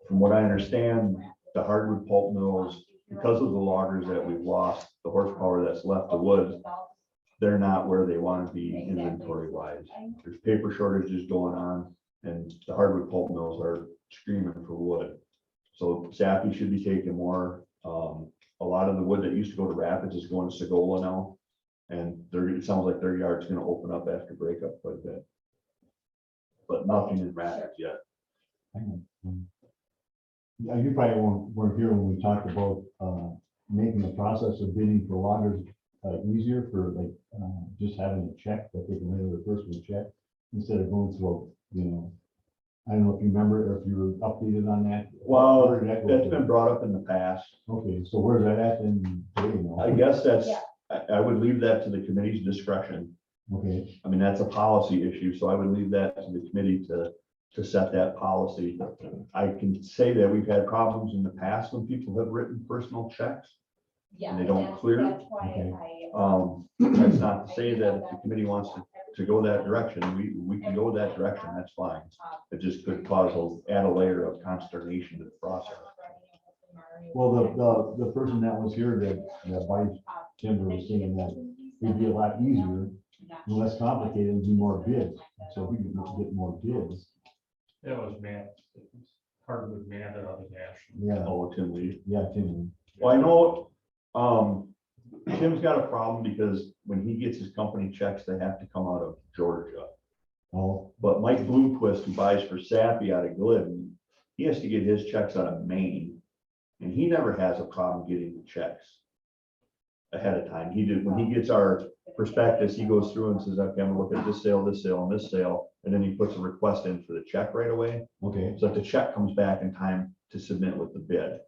from what I understand, the hardwood pulp mills, because of the loggers that we've lost, the horsepower that's left the wood, they're not where they want to be inventory wise. There's paper shortages going on and the hardwood pulp mills are screaming for wood. So Sappy should be taking more. A lot of the wood that used to go to Rapids is going to Segola now. And it sounds like their yard's going to open up after breakup quite a bit. But nothing in Rapids yet. Yeah, you probably weren't here when we talked about making the process of bidding for loggers easier for like just having a check that they can write a personal check instead of going through, I don't know if you remember or if you were updated on that. Well, that's been brought up in the past. Okay, so where's that at then? I guess that's, I would leave that to the committee's discretion. Okay. I mean, that's a policy issue, so I would leave that to the committee to set that policy. I can say that we've had problems in the past when people have written personal checks and they don't clear. Okay. That's not to say that if the committee wants to go that direction, we can go that direction, that's fine. It just could add a layer of consternation to the process. Well, the person that was here that buys timber was saying that it'd be a lot easier, and less complicated, and do more bids. So if we could get more bids. That was Matt. Hardwood Matt out of Ashland. Yeah. Oh, Tim Lee. Yeah, Tim. Well, I know, Tim's got a problem because when he gets his company checks, they have to come out of Georgia. Oh. But Mike Bloomquist, who buys for Sappy out of Glidden, he has to get his checks out of Maine. And he never has a problem getting the checks ahead of time. When he gets our prospectus, he goes through and says, okay, I'm gonna look at this sale, and this sale. And then he puts a request in for the check right away. Okay. So if the check comes back in time to submit with the bid.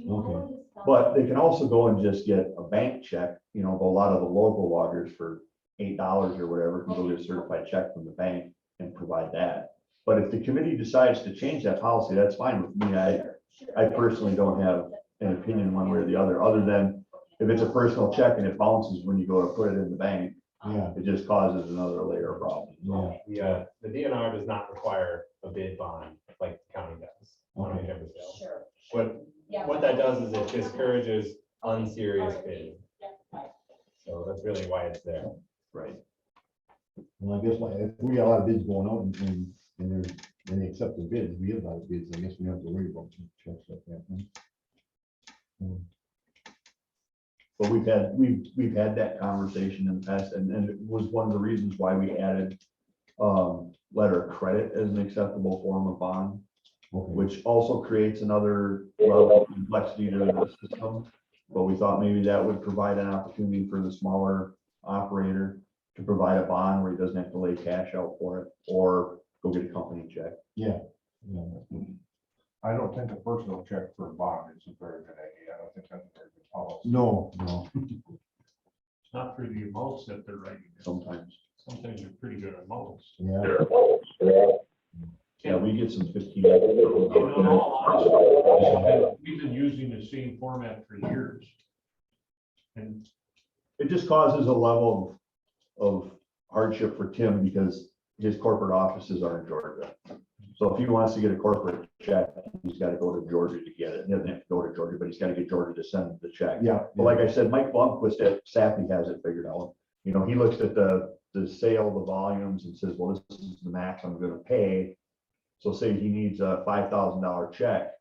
Okay. But they can also go and just get a bank check, a lot of the local loggers for $8 or whatever, can go get a certified check from the bank and provide that. But if the committee decides to change that policy, that's fine with me. I personally don't have an opinion one way or the other than if it's a personal check and it bounces when you go to put it in the bank, it just causes another layer of problems. The DNR does not require a bid bond like the county does on a timber sale. What that does is it discourages unserious bidding. So that's really why it's there. Right. Well, I guess if we got a lot of bids going out and they accept the bids, we have a lot of bids, I guess we don't have to worry about checks like that. But we've had that conversation in the past, and it was one of the reasons why we added letter of credit as an acceptable form of bond, which also creates another level of complexity to the system. But we thought maybe that would provide an opportunity for the smaller operator to provide a bond where he doesn't have to lay cash out for it or go get a company check. Yeah. I don't think a personal check for a bond is a very good idea. I don't think that's a very good policy. No. It's not for the amounts that they're writing. Sometimes they're pretty good at amounts. Yeah. Yeah, we get some 15. In all honesty, we've been using the same format for years. And It just causes a level of hardship for Tim because his corporate offices are in Georgia. So if he wants to get a corporate check, he's got to go to Georgia to get it. He doesn't have to go to Georgia, but he's got to get Georgia to send the check. Yeah. But like I said, Mike Blomquist at Sappy has it figured out. You know, he looks at the sale, the volumes and says, well, this is the max I'm gonna pay. So say he needs a $5,000 check,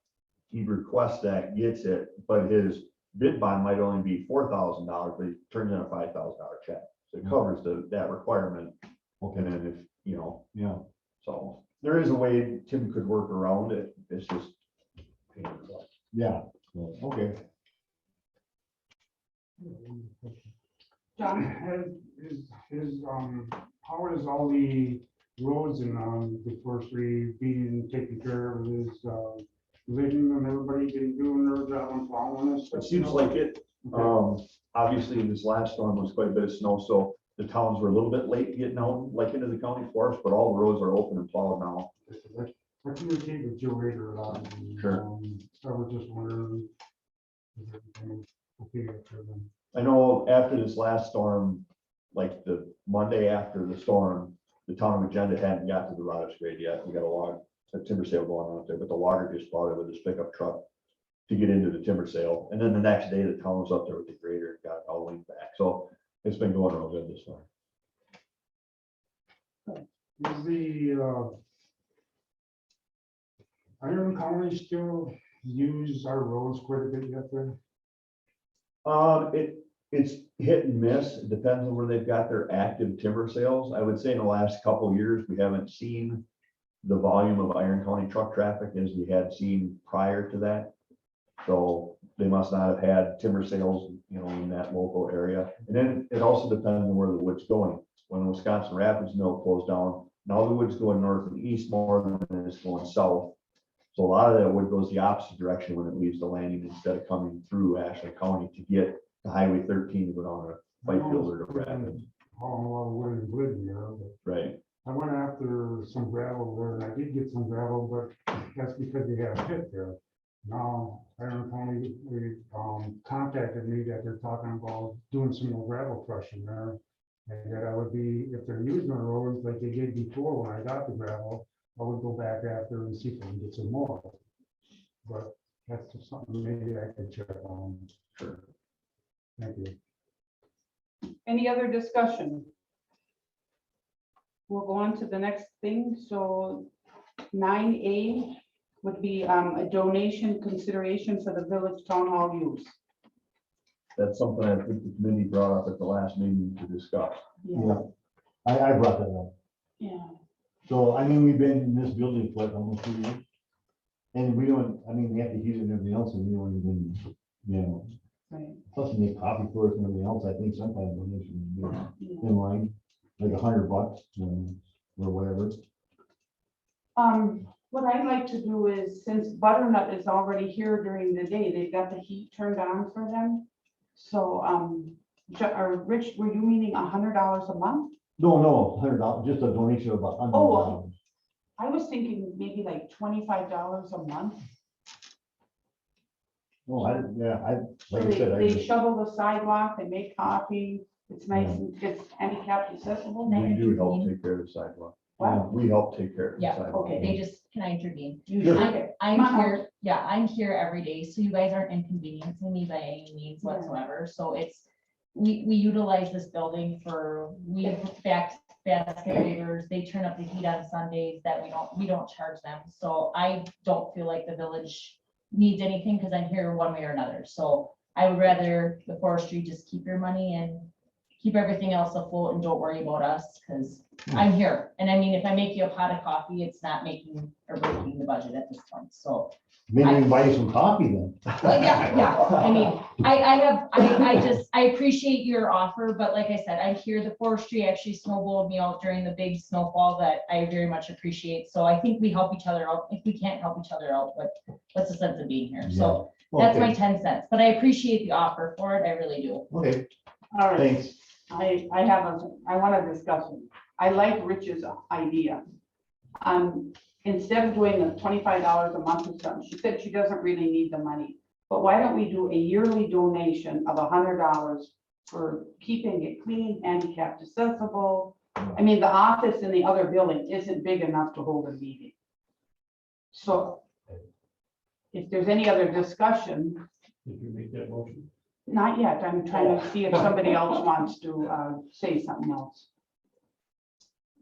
he requests that, gets it, but his bid bond might only be $4,000, but he turns in a $5,000 check. So it covers that requirement. And then if, you know, Yeah. so there is a way Tim could work around it. It's just. Yeah, okay. John? How is all the roads and, the forestry being taken care of? Is, Living and everybody been doing their job on plowing and stuff? It seems like it. Obviously, this last storm was quite a bit of snow, so the towns were a little bit late getting out, like into the county forest, but all the roads are open and plowed now. I communicate with Joe Rader a lot. Sure. I was just wondering. Is everything okay after them? I know after this last storm, like the Monday after the storm, the town of Agenda hadn't got to the Rotters grade yet. We got a timber sale going on out there, but the logger just brought it with his pickup truck to get into the timber sale. And then the next day, the town was up there with the grader and got it all linked back. So it's been going real good this far. Is the Iron County still use our roads quite a bit yet there? It's hit and miss. It depends on where they've got their active timber sales. I would say in the last couple of years, we haven't seen the volume of Iron County truck traffic as we had seen prior to that. So they must not have had timber sales, you know, in that local area. And then it also depends on where the wood's going. When Wisconsin Rapids Mill closed down, now the wood's going north and east more than it's going south. So a lot of that wood goes the opposite direction when it leaves the landing instead of coming through Ashley County to get to Highway 13 to go down to Whitefield or to Rapids. Hauling a lot of wood and wood there, but Right. I went after some gravel there and I did get some gravel, but that's because they had a pit there. Now, Iron County, they contacted me that they're talking about doing some more gravel crushing there. And that I would be, if they're using the roads like they did before when I got the gravel, I would go back after and see if I can get some more. But that's just something maybe I could check on. Sure. Thank you. Any other discussion? We'll go on to the next thing. So 9A would be a donation consideration for the village town hall use. That's something I think the committee brought up at the last meeting to discuss. Yeah, I brought that up. Yeah. So, I mean, we've been in this building for almost 2 years. And we don't, I mean, we have to heat it and everything else, and we don't even, you know. Right. Plus, we make coffee for us and everything else. I think sometimes donation would be in line, like $100, or whatever. What I'd like to do is, since Butternut is already here during the day, they've got the heat turned on for them. So, Rich, were you meaning $100 a month? No, $100, just a donation of $100. Oh, I was thinking maybe like $25 a month. Oh, like So I said, they shovel the sidewalk, they make coffee, it's nice, and it's handicapped accessible. We do help take care of the sidewalk. What? We help take care of the Yeah, sidewalk. Okay. They just, can I intervene? Sure. I'm here, yeah, I'm here every day, so you guys aren't inconveniencing me by any means whatsoever, so it's, we utilize this building for, we have basket weavers, they turn up the heat on Sundays that we don't charge them, so I don't feel like the village needs anything, because I'm here one way or another, so I would rather the forestry just keep your money and keep everything else afloat and don't worry about us, because I'm here. And I mean, if I make you a pot of coffee, it's not making or breaking the budget at this point, so. maybe we can buy you some coffee then. Well, yeah, I mean, I appreciate your offer, but like I said, I'm here, the forestry actually snowballed me out during the big snowfall that I very much appreciate. So I think we help each other out. If we can't help each other out, what's the sense of being here? So that's my 10 cents, but I appreciate the offer for it. I really do. Okay, All right. thanks. I want to discuss it. I like Rich's idea. instead of doing a $25 a month or something, she said she doesn't really need the money. But why don't we do a yearly donation of $100 for keeping it clean, handicapped accessible? I mean, the office in the other building isn't big enough to hold a meeting. So if there's any other discussion, Did you make that motion? not yet, I'm trying to see if somebody else wants to say something else.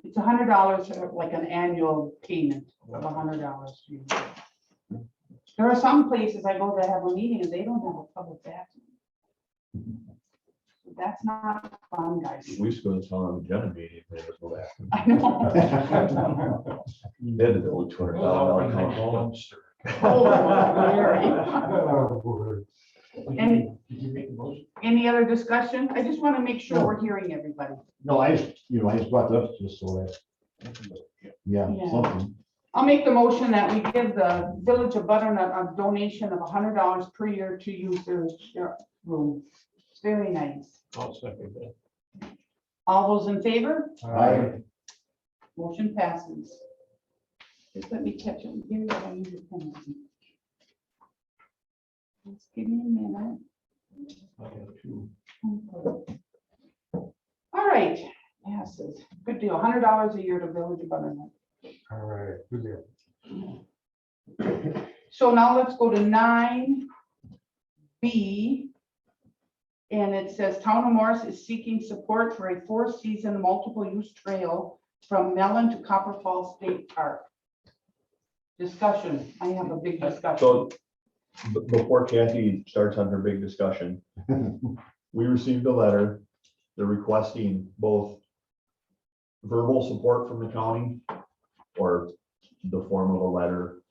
It's $100, like an annual payment of $100. There are some places I go that have a meeting and they don't have a public bathroom. That's not fun, guys. We used to go to the town agenda meeting, there was no bathroom. I know. They had to build a $200,000 dumpster. Oh, Larry. Any, Did you make the motion? any other discussion? I just want to make sure we're hearing everybody. No, I just brought it up just so that, yeah, Yeah. something. I'll make the motion that we give the Village of Butternut a donation of $100 per year to use their room. It's very nice. I'll second that. All those in favor? Aye. Motion passes. Just let me catch it. Give me what I need to pen. Just give me a minute. I have two. All right, passes. Good deal. $100 a year to Village of Butternut. All right, good deal. So now let's go to 9B. And it says Town of Morris is seeking support for a 4-season multiple-use trail from Mellon to Copper Falls State Park. Discussion. I have a big discussion. So before Kathy starts on her big discussion, we received a letter. They're requesting both verbal support from the county or the form of a letter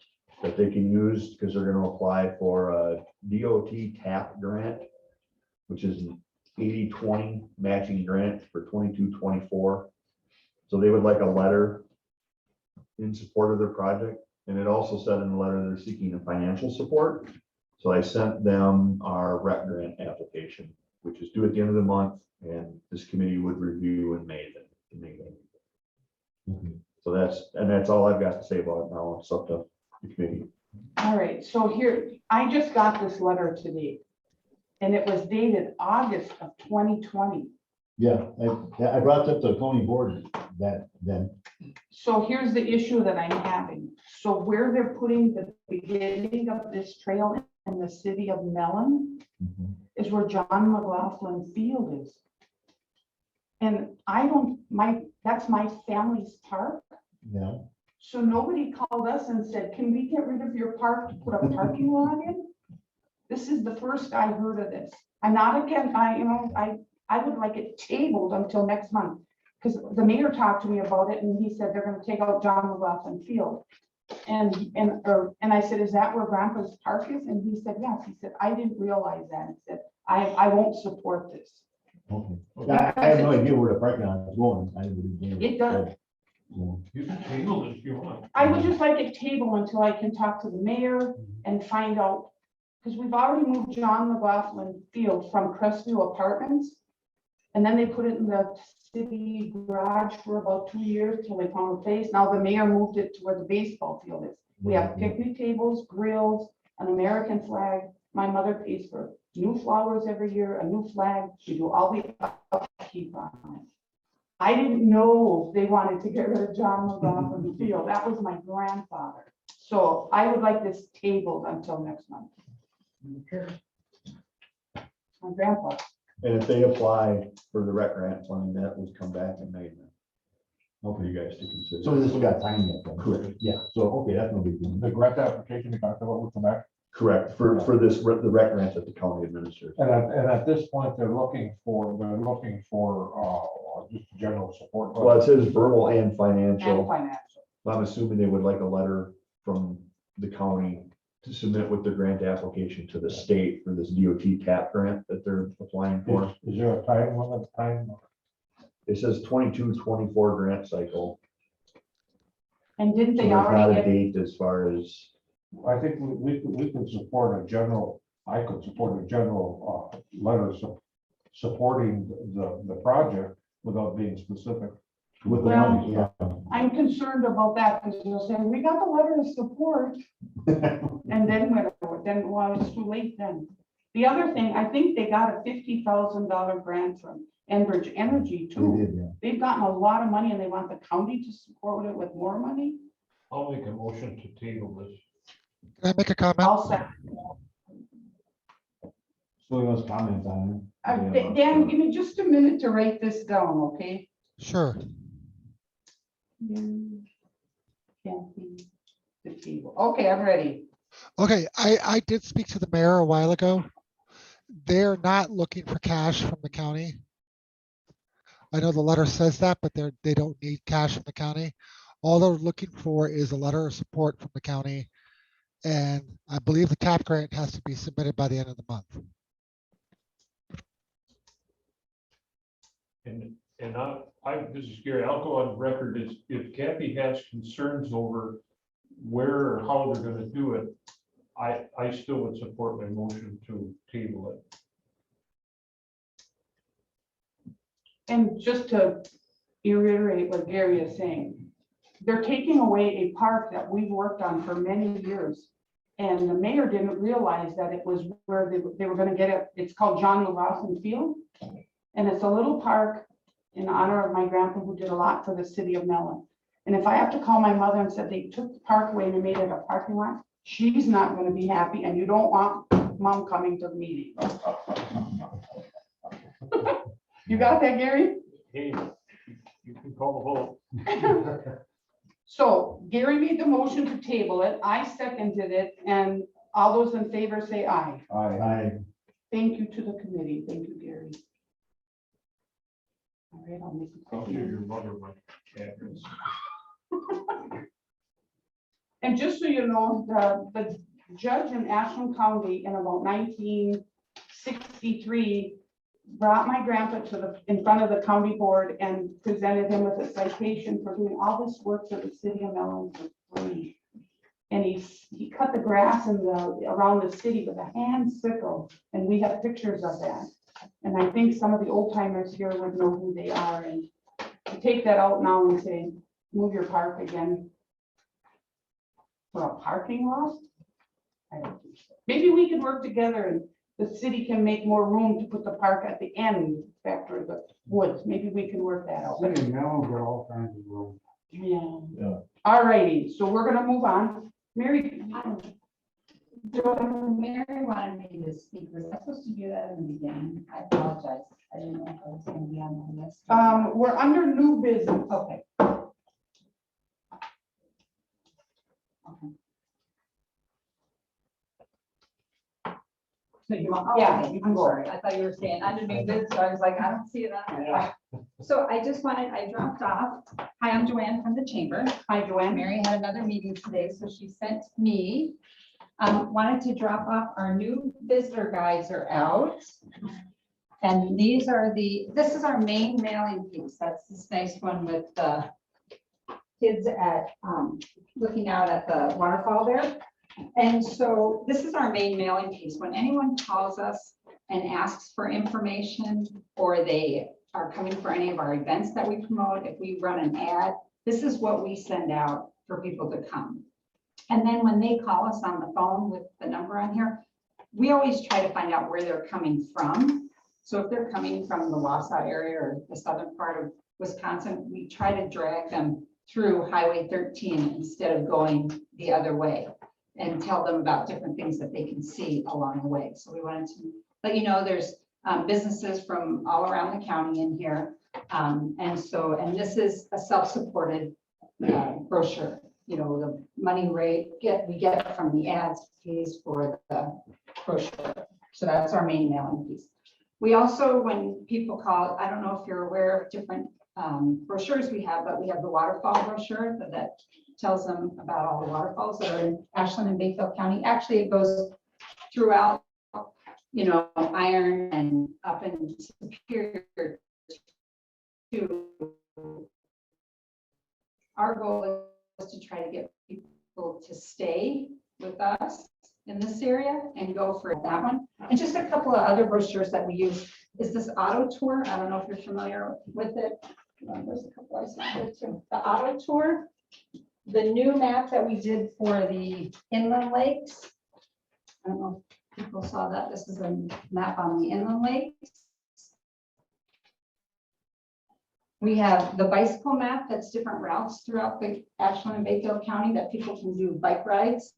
that they can use because they're going to apply for a DOT TAP grant, which is an 80-20 matching grant for 22-24. So they would like a letter in support of their project. And it also said in the letter they're seeking a financial support. So I sent them our rec grant application, which is due at the end of the month, and this committee would review in May. So that's all I've got to say about it now. It's up to the committee. All right, so here, I just got this letter today. And it was dated August of 2020. Yeah, I brought that to the county board then. So here's the issue that I'm having. So where they're putting the beginning of this trail in the city of Mellon is where John McLaughlin Field is. And that's my family's park. Yeah. So nobody called us and said, can we get rid of your park to put a parking lot in? This is the first I heard of this. I'm not again, I would like it tabled until next month. Because the mayor talked to me about it and he said they're gonna take out John McLaughlin Field. And I said, is that where Grandpa's park is? And he said, yes. He said, I didn't realize that. He said, I won't support this. Okay. I have no idea where the parking lot is going. It does. You can table it if you want. I would just like it tabled until I can talk to the mayor and find out. Because we've already moved John McLaughlin Field from Crestview Apartments. And then they put it in the city garage for about 2 years till they found a place. Now the mayor moved it to where the baseball field is. We have picnic tables, grills, an American flag. My mother pays for new flowers every year, a new flag. We do all the upkeep on it. I didn't know they wanted to get rid of John McLaughlin Field. That was my grandfather. So I would like this tabled until next month. My grandpa. And if they apply for the rec grant funding, that would come back in May. For you guys to consider. So this has got time yet then? Correct. Yeah, so, okay, that's no big deal. The grant application you talked about will come back. Correct, for this, the rec grant that the county administers. And at this point, they're looking for just general support. Well, it says verbal and And financial. financial. I'm assuming they would like a letter from the county to submit with their grant application to the state for this DOT TAP grant that they're applying for. Is there a time limit, time? It says 22-24 grant cycle. And didn't So they there's not already a get, date as far as, I think we could support a general, I could support a general letter supporting the project without being specific. With the Well, money, yeah. I'm concerned about that because they're saying, we got the letter of support. And then, well, it's too late then. The other thing, I think they got a $50,000 grant from Enbridge Energy They too. did, yeah. They've gotten a lot of money and they want the county to support it with more money. I'll make a motion to table this. Can I make a comment? I'll say, So he wants comments on Dan, give me just a minute to write this down, okay? Sure. Can't be the table. Okay, I'm ready. Okay, I did speak to the mayor a while ago. They're not looking for cash from the county. I know the letter says that, but they don't need cash from the county. All they're looking for is a letter of support from the county. And I believe the TAP grant has to be submitted by the end of the month. And this is Gary, I'll go on record, is if Kathy has concerns over where or how they're gonna do it, I still would support my motion to table it. And just to reiterate what Gary is saying, they're taking away a park that we've worked on for many years. And the mayor didn't realize that it was where they were gonna get it. It's called John Lawson Field. And it's a little park in honor of my grandpa who did a lot for the city of Mellon. And if I have to call my mother and said they took the park away and they made it a parking lot, she's not gonna be happy and you don't want mom coming to the meeting. You got that, Gary? Hey, you can call the vote. So Gary made the motion to table it. I seconded it, and all those in favor say aye. Aye. Thank you to the committee. Thank you, Gary. All right, I'll make I'll give it. your mother my address. And just so you know, the judge in Ashland County in about 1963 brought my grandpa in front of the county board and presented him with a citation for doing all this work for the city of Mellon for free. And he cut the grass around the city with a hand sickle, and we have pictures of that. And I think some of the old timers here would know who they are, and to take that out now and say, move your park again for a parking lot? I don't think so. Maybe we could work together and the city can make more room to put the park at the end after the woods. Maybe we can work that out. City of Mellon got all kinds of room. Yeah. All righty, so we're gonna move on. Mary. Mary wanted me to speak. Was I supposed to do that in the beginning? I apologize. I didn't know if I was going to be on the list. We're under new business. Okay. So you want, Yeah, okay, you can I'm go. sorry. I thought you were saying under new business, so I was like, I don't see it on there. So I dropped off. Hi, I'm Joanne from the chamber. Hi, Joanne. Mary had another meeting today, so she sent me, wanted to drop off our new visitor guides are out. And this is our main mailing piece. That's this nice one with the kids at, looking out at the waterfall there. And so this is our main mailing piece. When anyone calls us and asks for information, or they are coming for any of our events that we promote, if we run an ad, this is what we send out for people to come. And then when they call us on the phone with the number on here, we always try to find out where they're coming from. So if they're coming from the Wausau area or the southern part of Wisconsin, we try to drag them through Highway 13 instead of going the other way, and tell them about different things that they can see along the way. So we wanted to let you know there's businesses from all around the county in here. And this is a self-supported brochure. You know, the money rate we get from the ads pays for the brochure. So that's our main mailing piece. We also, when people call, I don't know if you're aware of different brochures we have, but we have the Waterfall Brochure that tells them about all the waterfalls that are in Ashland and Bayfield County. Actually, it goes throughout, you know, Iron and up in Superior to. Our goal is to try to get people to stay with us in this area and go for that one. And just a couple of other brochures that we use is this auto tour. I don't know if you're familiar with it. There's a couple I sent too. The auto tour, the new map that we did for the inland lakes. I don't know if people saw that. This is a map on the inland lakes. We have the bicycle map that's different routes throughout the Ashland and Bayfield County that people can do bike rides.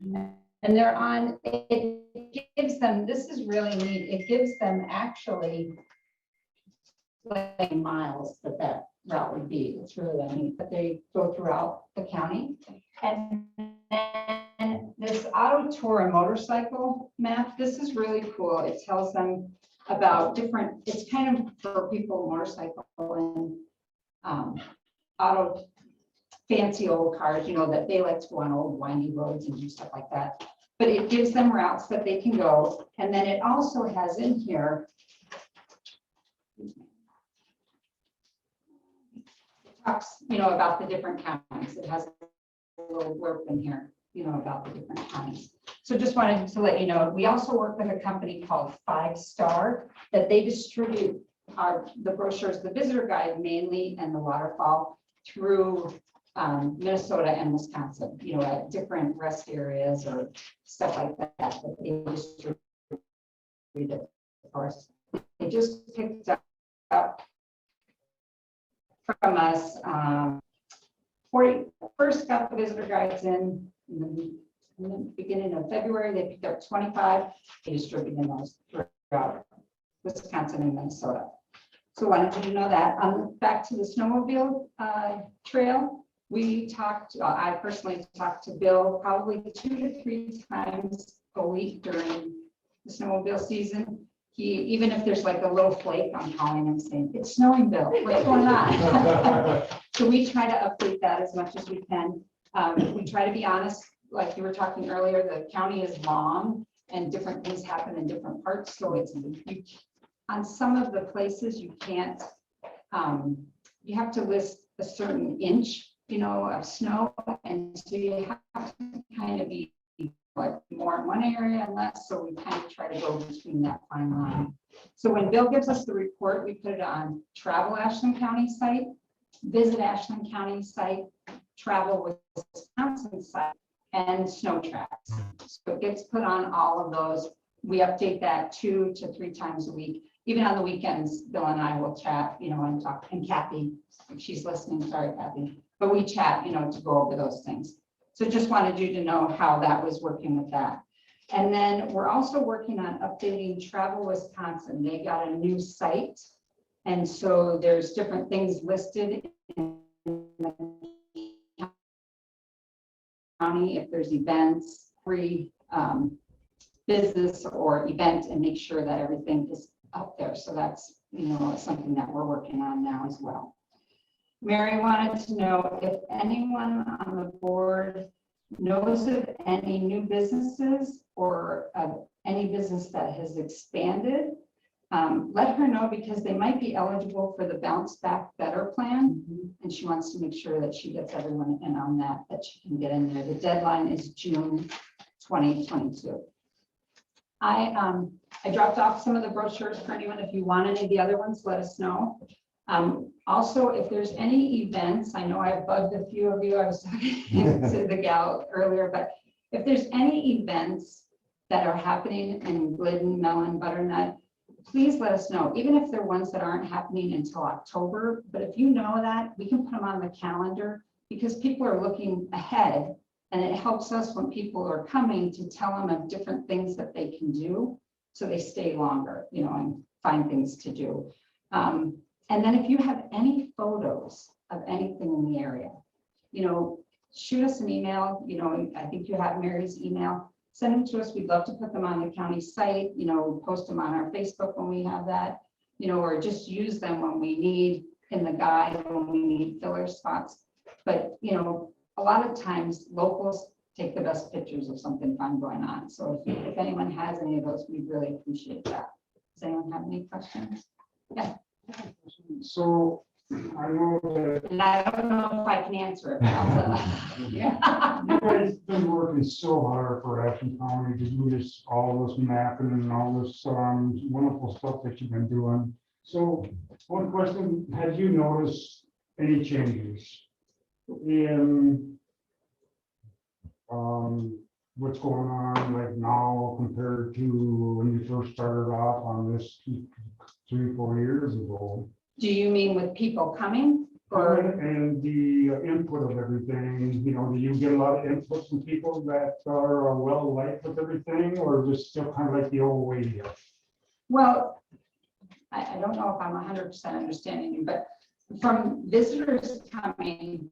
And they're on, it gives them, this is really neat, it gives them actually like miles that route would be. It's really neat, but they go throughout the county. And then this auto tour and motorcycle map, this is really cool. It tells them about different, it's kind of for people, motorcycle and auto fancy old cars, you know, that they like to go on old windy roads and do stuff like that. But it gives them routes that they can go. And then it also has in here, it talks, you know, about the different counties. It has a little blurb in here, you know, about the different counties. So just wanted to let you know, we also work with a company called 5 Star that they distribute the brochures, the visitor guide mainly, and the waterfall through Minnesota and Wisconsin, you know, at different rest areas or stuff like that, that they distribute it, of course. They just picked up from us, first got the visitor guides in the beginning of February. They picked up 25, they distributed those throughout Wisconsin and Minnesota. So wanted you to know that. Back to the snowmobile trail. We talked, I personally talked to Bill probably 2 to 3 times a week during the snowmobile season. Even if there's like a little flake, I'm calling him saying, it's snowing, Bill, what's going on? So we try to update that as much as we can. We try to be honest, like you were talking earlier, the county is long and different things happen in different parts. So it's, on some of the places you can't, you have to list a certain inch, you know, of snow. And so you have to kind of be like more in one area and less. So we kind of try to go between that fine line. So when Bill gives us the report, we put it on Travel Ashland County site, Visit Ashland County site, Travel Wisconsin site, and Snow Tracks. So it gets put on all of those. We update that 2 to 3 times a week. Even on the weekends, Bill and I will chat, you know, and talk, and Kathy, if she's listening, sorry, Kathy, but we chat, you know, to go over those things. So just wanted you to know how that was working with that. And then we're also working on updating Travel Wisconsin. They got a new site. And so there's different things listed in the county, if there's events, free business or event, and make sure that everything is up there. So that's, you know, something that we're working on now as well. Mary wanted to know if anyone on the board knows of any new businesses or any business that has expanded. Let her know, because they might be eligible for the Bounce Back Better plan. And she wants to make sure that she gets everyone in on that, that she can get in there. The deadline is June 2022. I dropped off some of the brochures for anyone. If you want any of the other ones, let us know. Also, if there's any events, I know I've bugged a few of you. I was talking to the gal earlier, but if there's any events that are happening in Glidden, Mellon, Butternut, please let us know, even if they're ones that aren't happening until October. But if you know that, we can put them on the calendar, because people are looking ahead, and it helps us when people are coming to tell them of different things that they can do, so they stay longer, you know, and find things to do. And then if you have any photos of anything in the area, you know, shoot us an email. You know, I think you have Mary's email. Send them to us. We'd love to put them on the county site, you know, post them on our Facebook when we have that, you know, or just use them when we need in the guide, when we need filler spots. But, you know, a lot of times locals take the best pictures of something fun going on. So if anyone has any of those, we'd really appreciate that. Does anyone have any questions? Yeah. So I know that. And I don't know if I can answer it. Yeah. You guys been working so hard for Ashland County to do this, all this mapping and all this wonderful stuff that you've been doing. So one question, have you noticed any changes in what's going on like now compared to when you first started off on this 3-4 years ago? Do you mean with people coming or? And the input of everything, you know, do you get a lot of input from people that are well liked with everything, or is it still kind of like the old way here? Well, I don't know if I'm 100% understanding you, but from visitors coming,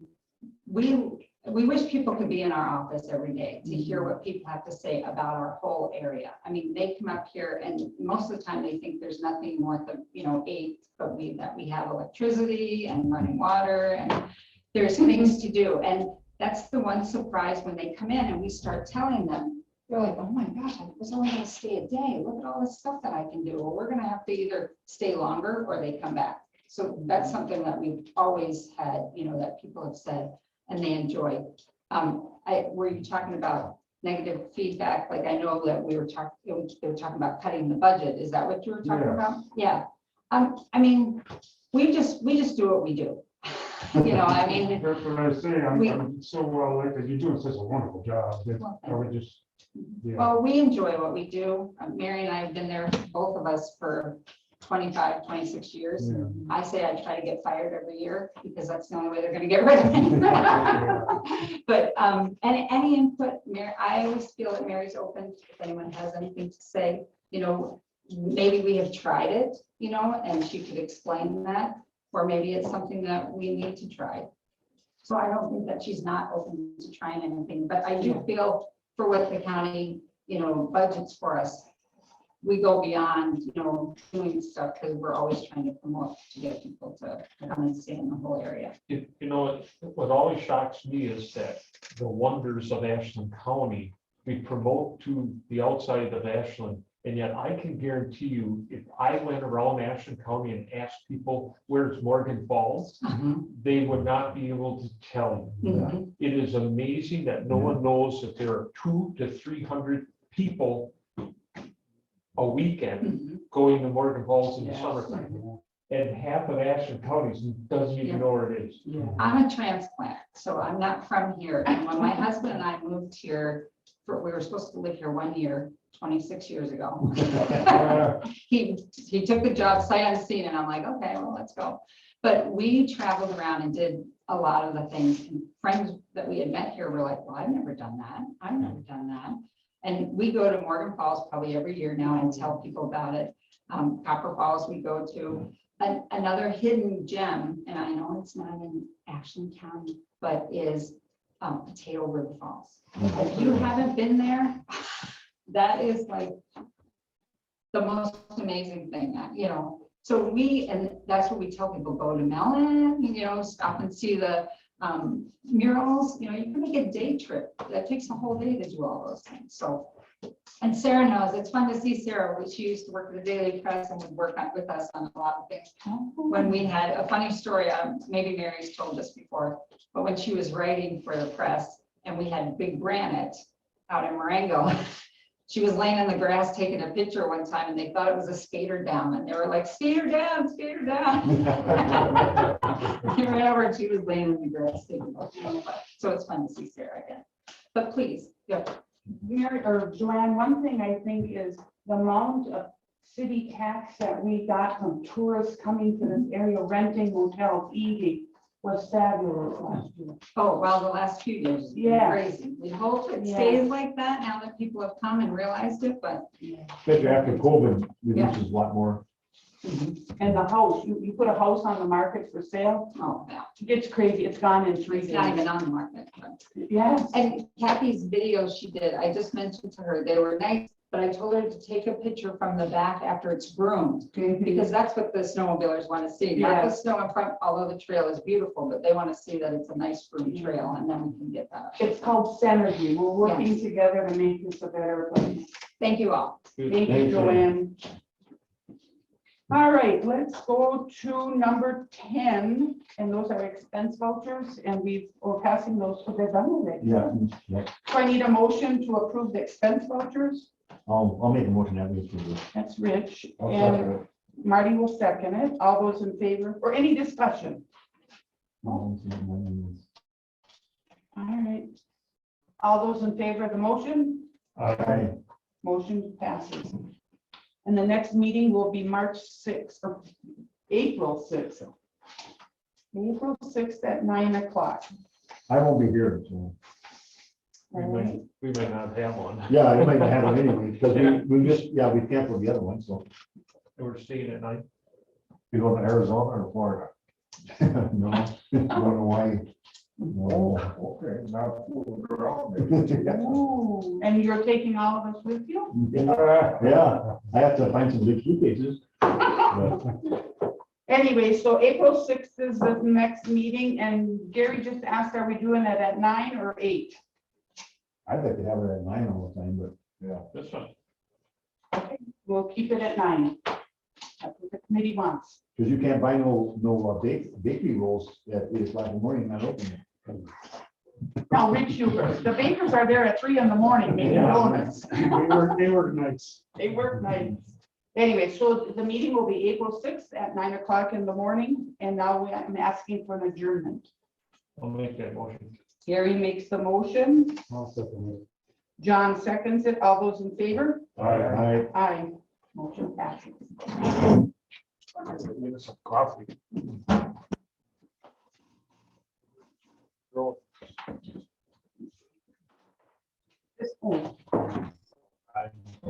we wish people could be in our office every day to hear what people have to say about our whole area. I mean, they come up here and most of the time they think there's nothing north of, 8, but that we have electricity and running water and there's things to do. And that's the one surprise when they come in and we start telling them, they're like, oh my gosh, I was only gonna stay a day. Look at all this stuff that I can do. Well, we're gonna have to either stay longer or they come back. So that's something that we've always had, that people have said and they enjoy. Were you talking about negative feedback? Like I know that they were talking about cutting the budget. Is that what you were talking about? Yeah. I mean, we just do what we do. I mean. That's what I say. I'm so well liked. You're doing such a wonderful job. That I would just. Yeah. Well, we enjoy what we do. Mary and I have been there, both of us, for 25, 26 years. Yeah. I say I try to get fired every year because that's the only way they're going to get rid of me. But any input, Mary, I always feel that Mary's open if anyone has anything to say. Maybe we have tried it, and she could explain that, or maybe it's something that we need to try. So I don't think that she's not open to trying anything, but I do feel for what the county, budgets for us, we go beyond, doing stuff because we're always trying to promote to get people to come and stay in the whole area. What always shocks me is that the wonders of Ashland County, we promote to the outside of Ashland. And yet I can guarantee you, if I went around Ashland County and asked people where's Morgan Falls, they would not be able to tell you. It is amazing that no one knows that there are 200 to 300 people a weekend going to Morgan Falls in the summertime. And half of Ashland County doesn't even know where it is. I'm a transplant, so I'm not from here. And when my husband and I moved here, we were supposed to live here 1 year, 26 years ago. He took the job sight unseen, and I'm like, okay, well, let's go. But we traveled around and did a lot of the things. And friends that we had met here were like, well, I've never done that. I've never done that. And we go to Morgan Falls probably every year now and tell people about it. Copper Falls we go to. Another hidden gem, and I know it's not in Ashland County, but is Potato River Falls. If you haven't been there, that is like the most amazing thing, So and that's what we tell people, go to Mellon, stop and see the murals, you can make a day trip. That takes a whole day to do all those things. So, and Sarah knows, it's fun to see Sarah. She used to work at the Daily Press and would work with us on a lot of things. When we had a funny story, maybe Mary's told this before, but when she was writing for the press and we had big granite out in Marengo, she was laying in the grass taking a picture one time and they thought it was a skater dam and they were like, skater dam, skater dam. They ran over and she was laying in the grass taking a picture. So it's fun to see Sarah again. But please, yeah. Mary or Joanne, one thing I think is the amount of city tax that we got from tourists coming to this area, renting hotels, eating, was fabulous last year. Oh, well, the last few years. It's been crazy. We hope it stays like that now that people have come and realized it, but. Especially after COVID, reduces a lot more. And the house, you put a house on the market for sale? Oh, yeah. It's crazy. It's gone in 3 days. It's not even on the market. Yes. And Kathy's videos she did, I just mentioned to her, they were nice, but I told her to take a picture from the back after it's groomed, because that's what the snowmobilers want to see. Not the snow in front, although the trail is beautiful, but they want to see that it's a nice groomed trail, and then we can get that. It's called Synergy. We're working together to make this a better place. Thank you all. Thank you, Joanne. All right, let's go to number 10, and those are expense vouchers, and we're passing those to the done already. Yeah. So I need a motion to approve the expense vouchers. I'll make a motion that we approve it. That's Rich. I'll And second it. Marty will second it. All those in favor, or any discussion? Aye. All right. All those in favor of the motion? Motion passes. And the next meeting will be March 6th, or April 6th. April 6th at 9 o'clock. I won't be here, so. All right. We may not have one. Yeah, I might have it anyway, because we just, we canceled the other one, so. We're staying at night. You go to Arizona or Florida? No, going to Hawaii. No. Okay, now. Ooh, and you're taking all of us with you? Yeah, I have to find some big suitcases. Anyway, so April 6th is the next meeting, and Gary just asked, are we doing it at 9 or 8? I'd like to have it at 9 all the time, but yeah. That's fine. Okay, we'll keep it at 9. That's what the committee wants. Because you can't buy no bakery rolls at 8 o'clock in the morning, not open. Now, Rich Huber, the bakers are there at 3 in the morning making donuts. They work nights. They work nights. Anyway, so the meeting will be April 6th at 9 o'clock in the morning, and now I'm asking for an adjournment. I'll make that motion. Gary makes the motion. I'll second it. John seconds it. All those in favor? Aye. Aye. Motion passes. Some coffee. Roll.